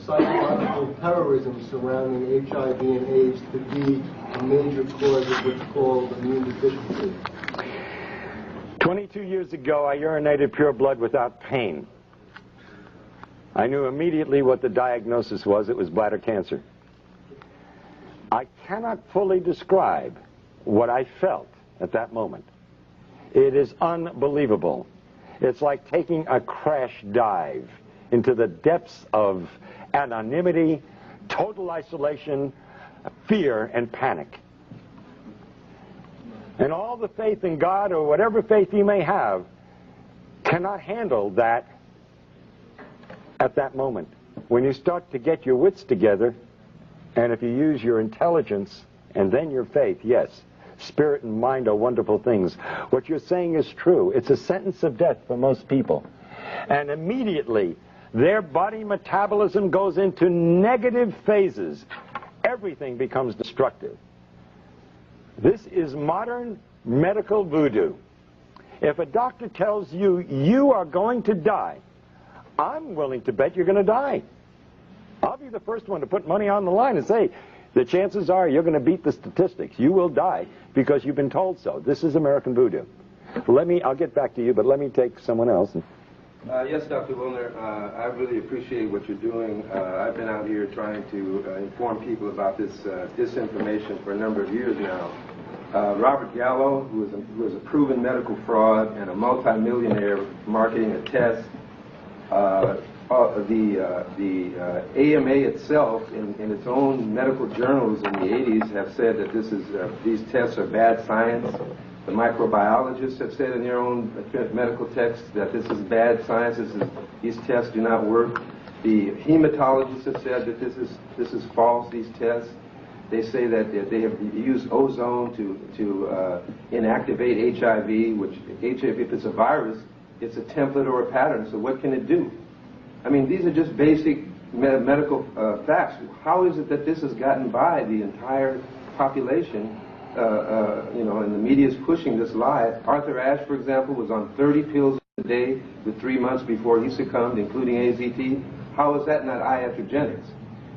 psychological terrorism surrounding HIV and AIDS to be a major cause of what's called immune deficiency? 22 years ago, I urinated pure blood without pain. I knew immediately what the diagnosis was. It was bladder cancer. I cannot fully describe what I felt at that moment. It is unbelievable. It's like taking a crash dive into the depths of anonymity, total isolation, fear, and panic. And all the faith in God, or whatever faith you may have, cannot handle that at that moment. When you start to get your wits together, and if you use your intelligence and then your faith, yes, spirit and mind are wonderful things. What you're saying is true. It's a sentence of death for most people. And immediately, their body metabolism goes into negative phases. Everything becomes destructive. This is modern medical voodoo. If a doctor tells you you are going to die, I'm willing to bet you're going to die. I'll be the first one to put money on the line and say, the chances are you're going to beat the statistics. You will die because you've been told so. This is American voodoo. I'll get back to you, but let me take someone else. Yes, Dr. Wilner, I really appreciate what you're doing. I've been out here trying to inform people about this disinformation for a number of years now. Robert Gallo, who is a proven medical fraud and a multimillionaire marketing a test, the AMA itself, in its own medical journals in the 80s, have said that these tests are bad science. The microbiologists have said in their own medical texts that this is bad science. These tests do not work. The hematologists have said that this is false. These tests. They say that they have used ozone to inactivate HIV, which HIV, if it's a virus, it's a template or a pattern. So what can it do? I mean, these are just basic medical facts. How is it that this has gotten by the entire population? And the media is pushing this lie. Arthur Ashe, for example, was on 30 pills a day for 3 months before he succumbed, including AZT. How is that not iatrogenics?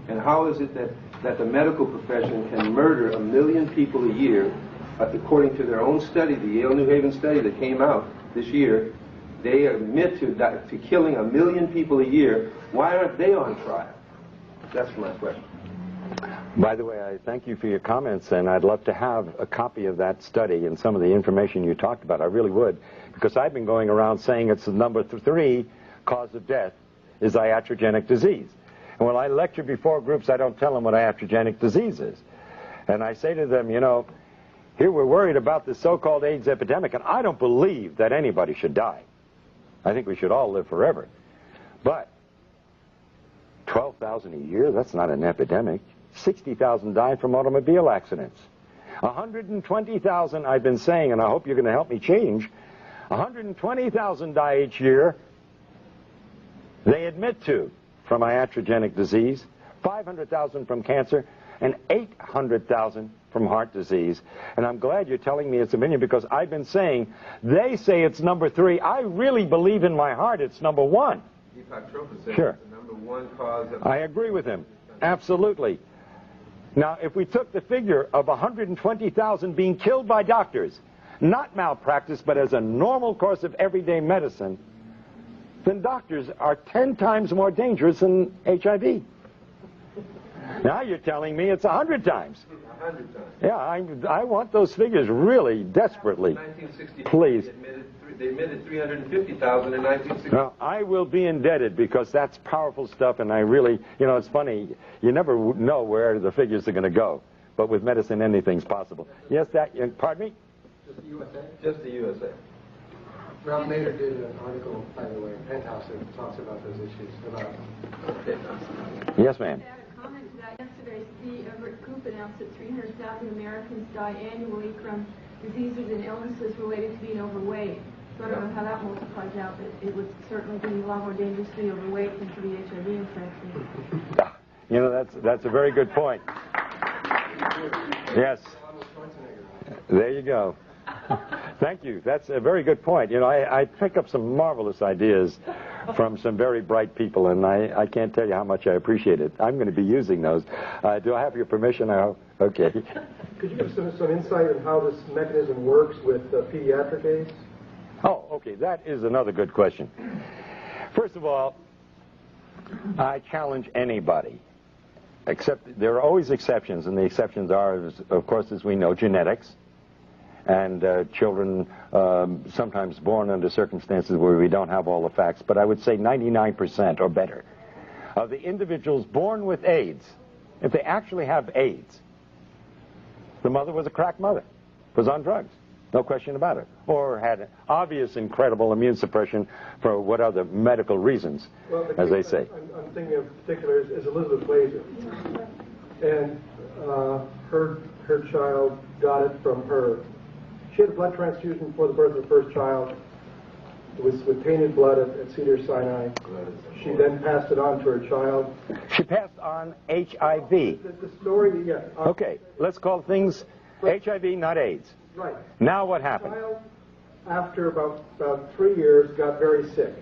And how is it that the medical profession can murder 1 million people a year, according to their own study, the Yale New Haven study that came out this year? They admit to killing 1 million people a year. Why aren't they on trial? That's my question. By the way, I thank you for your comments, and I'd love to have a copy of that study and some of the information you talked about. I really would, because I've been going around saying it's the number 3 cause of death is iatrogenic disease. And when I lecture before groups, I don't tell them what iatrogenic disease is. And I say to them, here we're worried about this so-called AIDS epidemic, and I don't believe that anybody should die. I think we should all live forever. But 12,000 a year, that's not an epidemic. 60,000 die from automobile accidents. 120,000, I've been saying, and I hope you're going to help me change, 120,000 die each year, they admit to, from iatrogenic disease, 500,000 from cancer, and 800,000 from heart disease. And I'm glad you're telling me it's 1 million, because I've been saying, they say it's number 3. I really believe in my heart it's number 1. Deepak Chopra said sure. It's the number 1 cause of... I agree with him. Absolutely. Now, if we took the figure of 120,000 being killed by doctors, not malpractice, but as a normal course of everyday medicine, then doctors are 10 times more dangerous than HIV. Now you're telling me it's 100 times. 100 times. Yeah, I want those figures really desperately. In 1964, please. They admitted 350,000 in 1960. Well, I will be indebted, because that's powerful stuff, and I really, it's funny, you never know where the figures are going to go. But with medicine, anything's possible. Yes, pardon me? Just the USA? Just the USA. Ralph Nader did an article, by the way, in Penthouse, that talks about those issues. Yes, ma'am. To add a comment to that, yesterday, Steve Everett Koop announced that 300,000 Americans die annually from diseases and illnesses related to being overweight. So I don't know how that multiplies out, but it would certainly be a lot more dangerous to be overweight than to be HIV infected. That's a very good point. Yes. There you go. Thank you. That's a very good point. I pick up some marvelous ideas from some very bright people, and I can't tell you how much I appreciate it. I'm going to be using those. Do I have your permission? Okay. Could you give some insight on how this mechanism works with pediatric AIDS? Oh, okay, that is another good question. First of all, I challenge anybody, except there are always exceptions, and the exceptions are, of course, as we know, genetics, and children sometimes born under circumstances where we don't have all the facts, but I would say 99% or better of the individuals born with AIDS, if they actually have AIDS, the mother was a crack mother, was on drugs, no question about it, or had obvious incredible immune suppression for what other medical reasons, as they say. I'm thinking of particular is Elizabeth Blazer, and her child got it from her. She had a blood transfusion before the birth of her first child. It was with tainted blood at Cedars-Sinai. She then passed it on to her child. She passed on HIV. The story, yeah. Okay, let's call things HIV, not AIDS. Right. Now what happened? The child, after about 3 years, got very sick.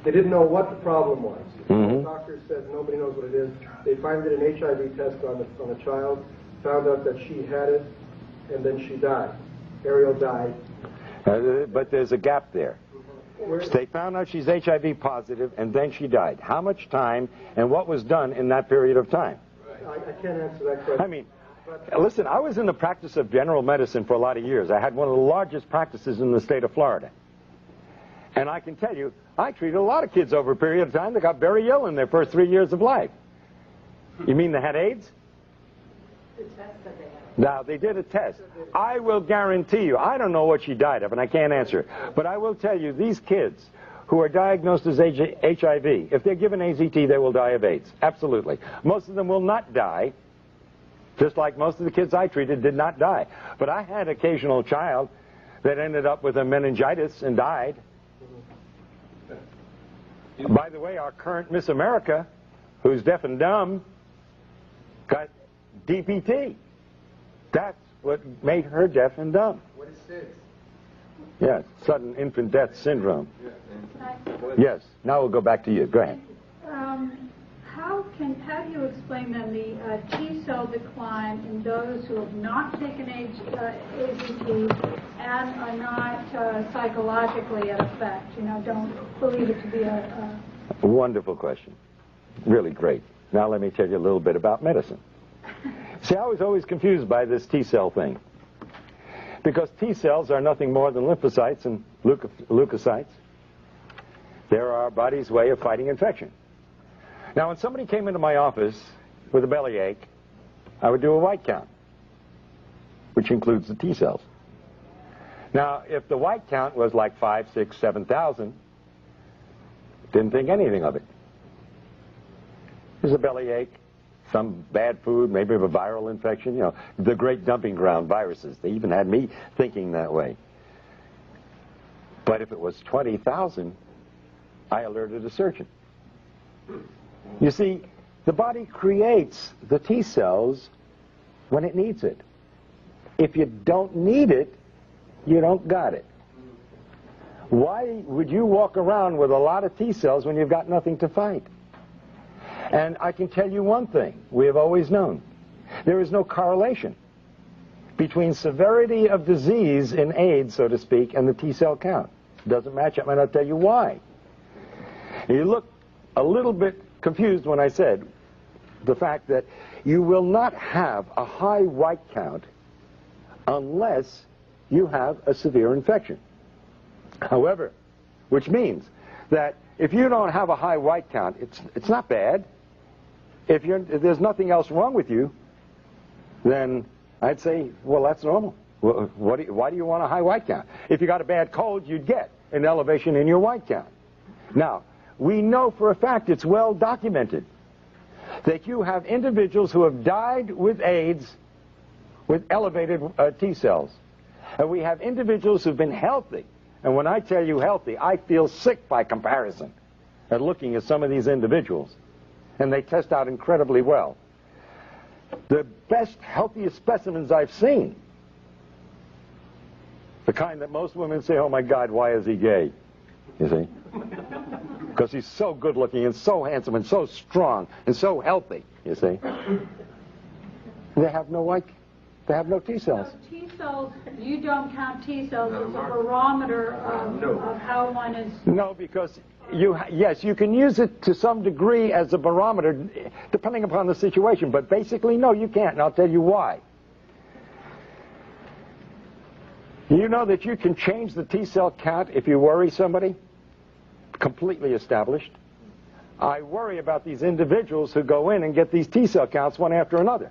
They didn't know what the problem was. The doctor said nobody knows what it is. They finally did an HIV test on the child, found out that she had it, and then she died. Ariel died. But there's a gap there. They found out she's HIV positive, and then she died. How much time and what was done in that period of time? I can't answer that question. I mean, listen, I was in the practice of general medicine for a lot of years. I had one of the largest practices in the state of Florida. And I can tell you, I treated a lot of kids over a period of time that got very ill in their first 3 years of life. You mean they had AIDS? Now, they did a test. I will guarantee you, I don't know what she died of, and I can't answer. But I will tell you, these kids who are diagnosed as HIV, if they're given AZT, they will die of AIDS. Absolutely. Most of them will not die, just like most of the kids I treated did not die. But I had an occasional child that ended up with a meningitis and died. By the way, our current Miss America, who's deaf and dumb, got DPT. That's what made her deaf and dumb. What is SIDS? Yes, sudden infant death syndrome. Yes, now we'll go back to you. Go ahead. How do you explain then the T cell decline in those who have not taken AZT and are not psychologically at effect? You know, don't believe it to be a Wonderful question. Really great. Now let me tell you a little bit about medicine. See, I was always confused by this T cell thing, because T cells are nothing more than lymphocytes and leukocytes. They're our body's way of fighting infection. Now, when somebody came into my office with a bellyache, I would do a white count, which includes the T cells. Now, if the white count was like 5, 6, 7,000, didn't think anything of it. There's a bellyache, some bad food, maybe a viral infection, you know, the great dumping ground viruses. They even had me thinking that way. But if it was 20,000, I alerted a surgeon. You see, the body creates the T cells when it needs it. If you don't need it, you don't got it. Why would you walk around with a lot of T cells when you've got nothing to fight? And I can tell you one thing we have always known. There is no correlation between severity of disease in AIDS, so to speak, and the T cell count. It doesn't match up, and I'll tell you why. You look a little bit confused when I said the fact that you will not have a high white count unless you have a severe infection. However, which means that if you don't have a high white count, it's not bad. If there's nothing else wrong with you, then I'd say, well, that's normal. Well, why do you want a high white count? If you got a bad cold, you'd get an elevation in your white count. Now, we know for a fact, it's well documented, that you have individuals who have died with AIDS with elevated T cells. And we have individuals who've been healthy. And when I tell you healthy, I feel sick by comparison at looking at some of these individuals. And they test out incredibly well. The best, healthiest specimens I've seen, the kind that most women say, oh my God, why is he gay? You see? Because he's so good looking and so handsome and so strong and so healthy, you see? They have no white They have no T cells. So T cells, you don't count T cells as a barometer of how one is... No, because yes, you can use it to some degree as a barometer, depending upon the situation, but basically, no, you can't, and I'll tell you why. You know that you can change the T cell count if you worry somebody? Completely established. I worry about these individuals who go in and get these T cell counts one after another,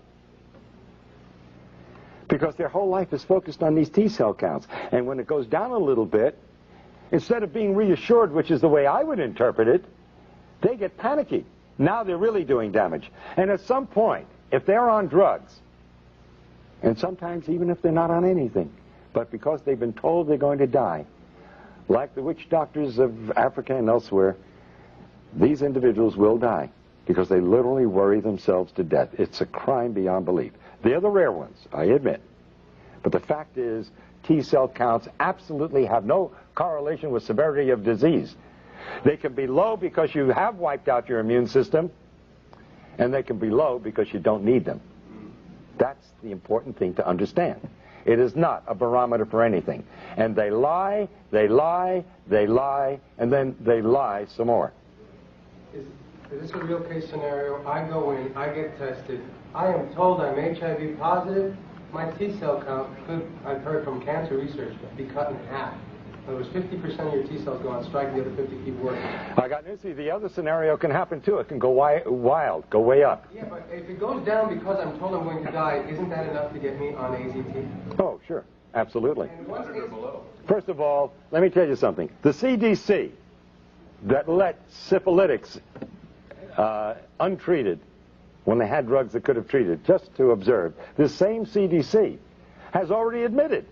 because their whole life is focused on these T cell counts. And when it goes down a little bit, instead of being reassured, which is the way I would interpret it, they get panicky. Now they're really doing damage. And at some point, if they're on drugs, and sometimes even if they're not on anything, but because they've been told they're going to die, like the witch doctors of Africa and elsewhere, these individuals will die because they literally worry themselves to death. It's a crime beyond belief. They're the rare ones, I admit. But the fact is, T cell counts absolutely have no correlation with severity of disease. They can be low because you have wiped out your immune system, and they can be low because you don't need them. That's the important thing to understand. It is not a barometer for anything. And they lie, they lie, they lie, and then they lie some more. Is this a real case scenario? I go in, I get tested, I am told I'm HIV positive, my T cell count could, I've heard from cancer research, be cut in half. In other words, 50% of your T cells go on strike, the other 50 keep working. I got news for you. The other scenario can happen too. It can go wild, go way up. Yeah, but if it goes down because I'm told I'm going to die, isn't that enough to get me on AZT? Oh, sure. Absolutely. And once it's below. First of all, let me tell you something. The CDC that let syphilitics untreated when they had drugs that could have treated, just to observe, this same CDC has already admitted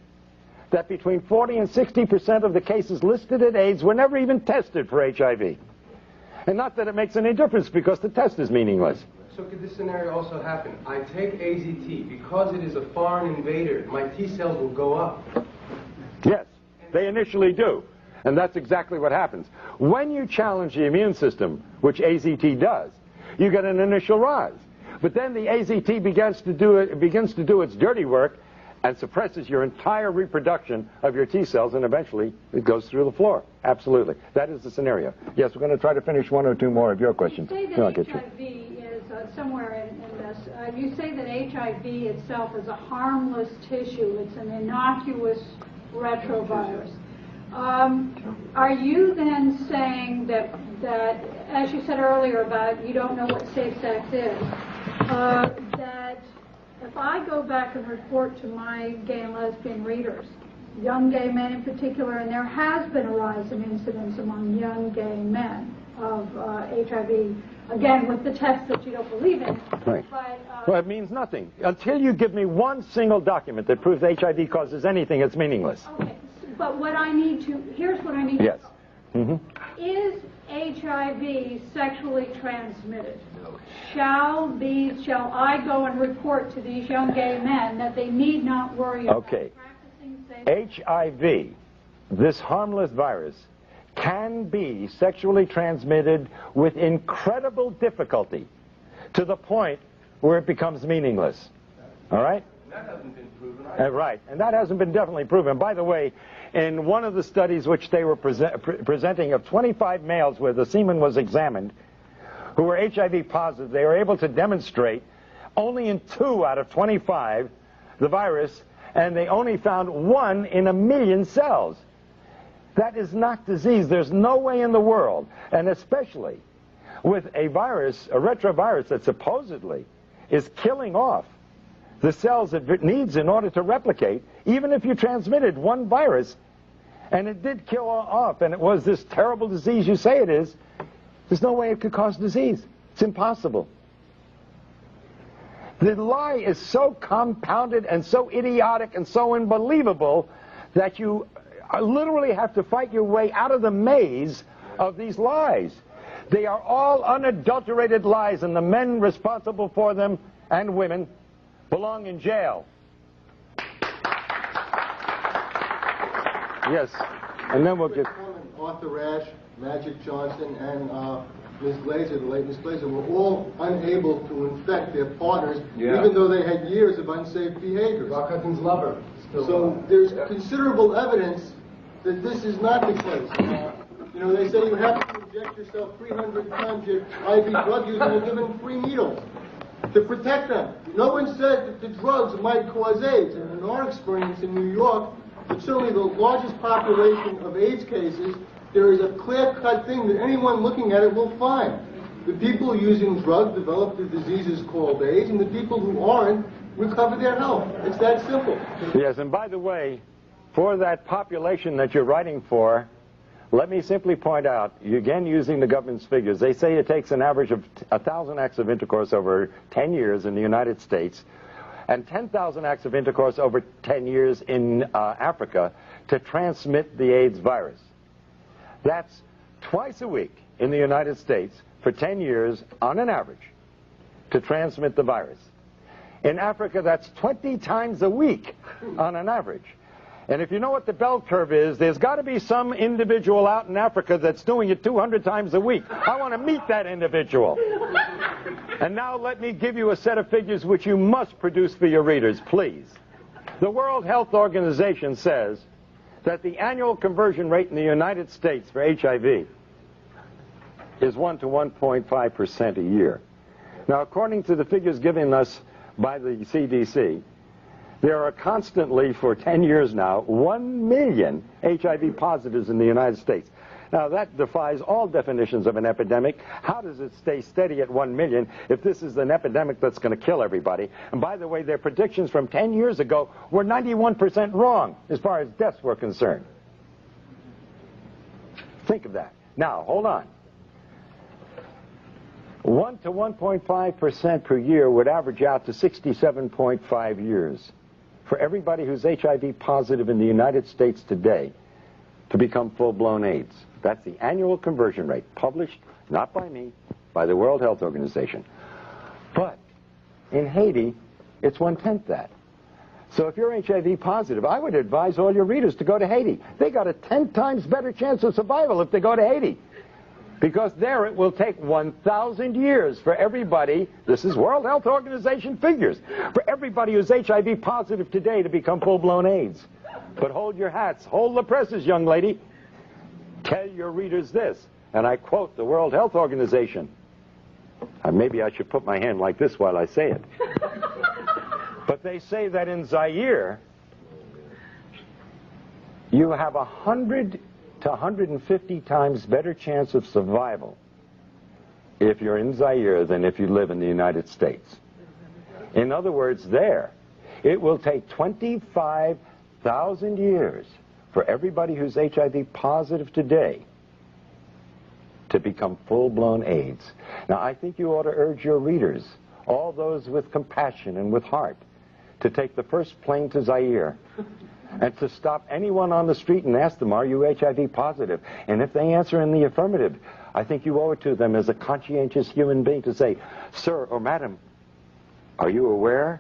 that between 40 and 60% of the cases listed at AIDS were never even tested for HIV. And not that it makes any difference, because the test is meaningless. So could this scenario also happen? I take AZT, because it is a foreign invader, my T cells will go up. Yes, they initially do. And that's exactly what happens. When you challenge the immune system, which AZT does, you get an initial rise. But then the AZT begins to do its dirty work and suppresses your entire reproduction of your T cells, and eventually it goes through the floor. Absolutely. That is the scenario. Yes, we're going to try to finish one or two more of your questions. You say that HIV is somewhere in this. You say that HIV itself is a harmless tissue. It's an innocuous retrovirus. Are you then saying that, as you said earlier about you don't know what safe sex is, that if I go back and report to my gay and lesbian readers, young gay men in particular, and there has been a rise in incidence among young gay men of HIV, again, with the test that you don't believe in. Right. But, well, it means nothing. Until you give me one single document that proves HIV causes anything, it's meaningless. Okay, but what I need to, here's what I need Yes. to know. Is HIV sexually transmitted? Shall I go and report to these young gay men that they need not worry about practicing safe? HIV, this harmless virus, can be sexually transmitted with incredible difficulty to the point where it becomes meaningless. All right? That hasn't been proven. Right, and that hasn't been definitely proven. By the way, in one of the studies which they were presenting of 25 males where the semen was examined, who were HIV positive, they were able to demonstrate only in 2 out of 25 the virus, and they only found 1 in 1,000,000 cells. That is not disease. There's no way in the world, and especially with a virus, a retrovirus that supposedly is killing off the cells it needs in order to replicate, even if you transmitted 1 virus, and it did kill off, and it was this terrible disease you say it is, there's no way it could cause disease. It's impossible. The lie is so compounded and so idiotic and so unbelievable that you literally have to fight your way out of the maze of these lies. They are all unadulterated lies, and the men responsible for them, and women, belong in jail. Yes, and then we'll get... Arthur Ashe, Magic Johnson, and Ms. Glazer, the late Ms. Glazer, were all unable to infect their partners, Yeah. even though they had years of unsafe behavior. Rock Hudson's lover. So there's considerable evidence that this is not the case. You know, they say you have to inject yourself 300 times your IV drug use and you're given free needles to protect them. No one said that the drugs might cause AIDS. And in our experience in New York, it's certainly the largest population of AIDS cases, there is a clear-cut thing that anyone looking at it will find. The people using drugs develop the diseases called AIDS, and the people who aren't recover their health. It's that simple. Yes, and by the way, for that population that you're writing for, let me simply point out, again using the government's figures, they say it takes an average of 1,000 acts of intercourse over 10 years in the United States and 10,000 acts of intercourse over 10 years in Africa to transmit the AIDS virus. That's twice a week in the United States for 10 years on an average to transmit the virus. In Africa, that's 20 times a week on an average. And if you know what the bell curve is, there's got to be some individual out in Africa that's doing it 200 times a week. I want to meet that individual. And now let me give you a set of figures which you must produce for your readers, please. The World Health Organization says that the annual conversion rate in the United States for HIV is 1 to 1.5% a year. Now, according to the figures given us by the CDC, there are constantly, for 10 years now, 1 million HIV positives in the United States. Now, that defies all definitions of an epidemic. How does it stay steady at 1 million if this is an epidemic that's going to kill everybody? And by the way, their predictions from 10 years ago were 91% wrong as far as deaths were concerned. Think of that. Now, hold on. 1 to 1.5% per year would average out to 67.5 years for everybody who's HIV positive in the United States today to become full-blown AIDS. That's the annual conversion rate, published not by me, by the World Health Organization. But in Haiti, it's 1/10 that. So if you're HIV positive, I would advise all your readers to go to Haiti. They got a 10 times better chance of survival if they go to Haiti. Because there it will take 1,000 years for everybody, this is World Health Organization figures, for everybody who's HIV positive today to become full-blown AIDS. But hold your hats, hold the presses, young lady. Tell your readers this, and I quote the World Health Organization. Maybe I should put my hand like this while I say it. But they say that in Zaire, you have 100 to 150 times better chance of survival if you're in Zaire than if you live in the United States. In other words, there, it will take 25,000 years for everybody who's HIV positive today to become full-blown AIDS. Now, I think you ought to urge your readers, all those with compassion and with heart, to take the first plane to Zaire and to stop anyone on the street and ask them, are you HIV positive? And if they answer in the affirmative, I think you owe it to them as a conscientious human being to say, sir or madam, are you aware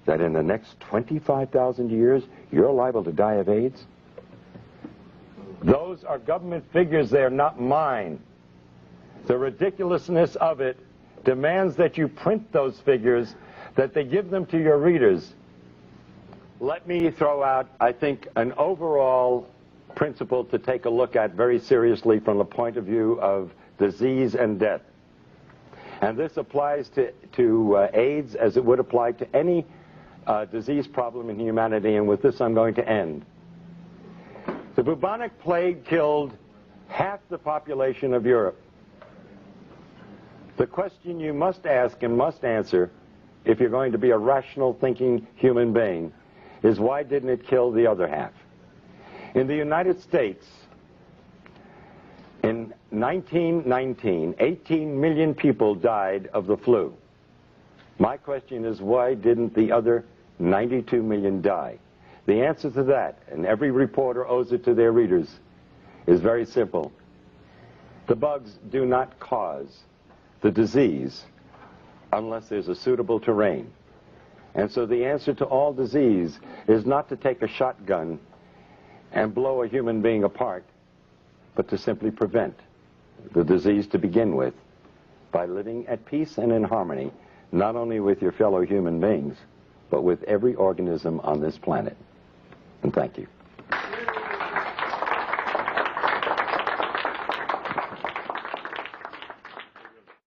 that in the next 25,000 years, you're liable to die of AIDS? Those are government figures, they're not mine. The ridiculousness of it demands that you print those figures, that they give them to your readers. Let me throw out, I think, an overall principle to take a look at very seriously from the point of view of disease and death. And this applies to AIDS as it would apply to any disease problem in humanity, and with this I'm going to end. The bubonic plague killed half the population of Europe. The question you must ask and must answer, if you're going to be a rational thinking human being, is why didn't it kill the other half? In the United States, in 1919, 18 million people died of the flu. My question is, why didn't the other 92 million die? The answer to that, and every reporter owes it to their readers, is very simple. The bugs do not cause the disease unless there's a suitable terrain. And so the answer to all disease is not to take a shotgun and blow a human being apart, but to simply prevent the disease to begin with. by living at peace and in harmony, not only with your fellow human beings, but with every organism on this planet. And thank you.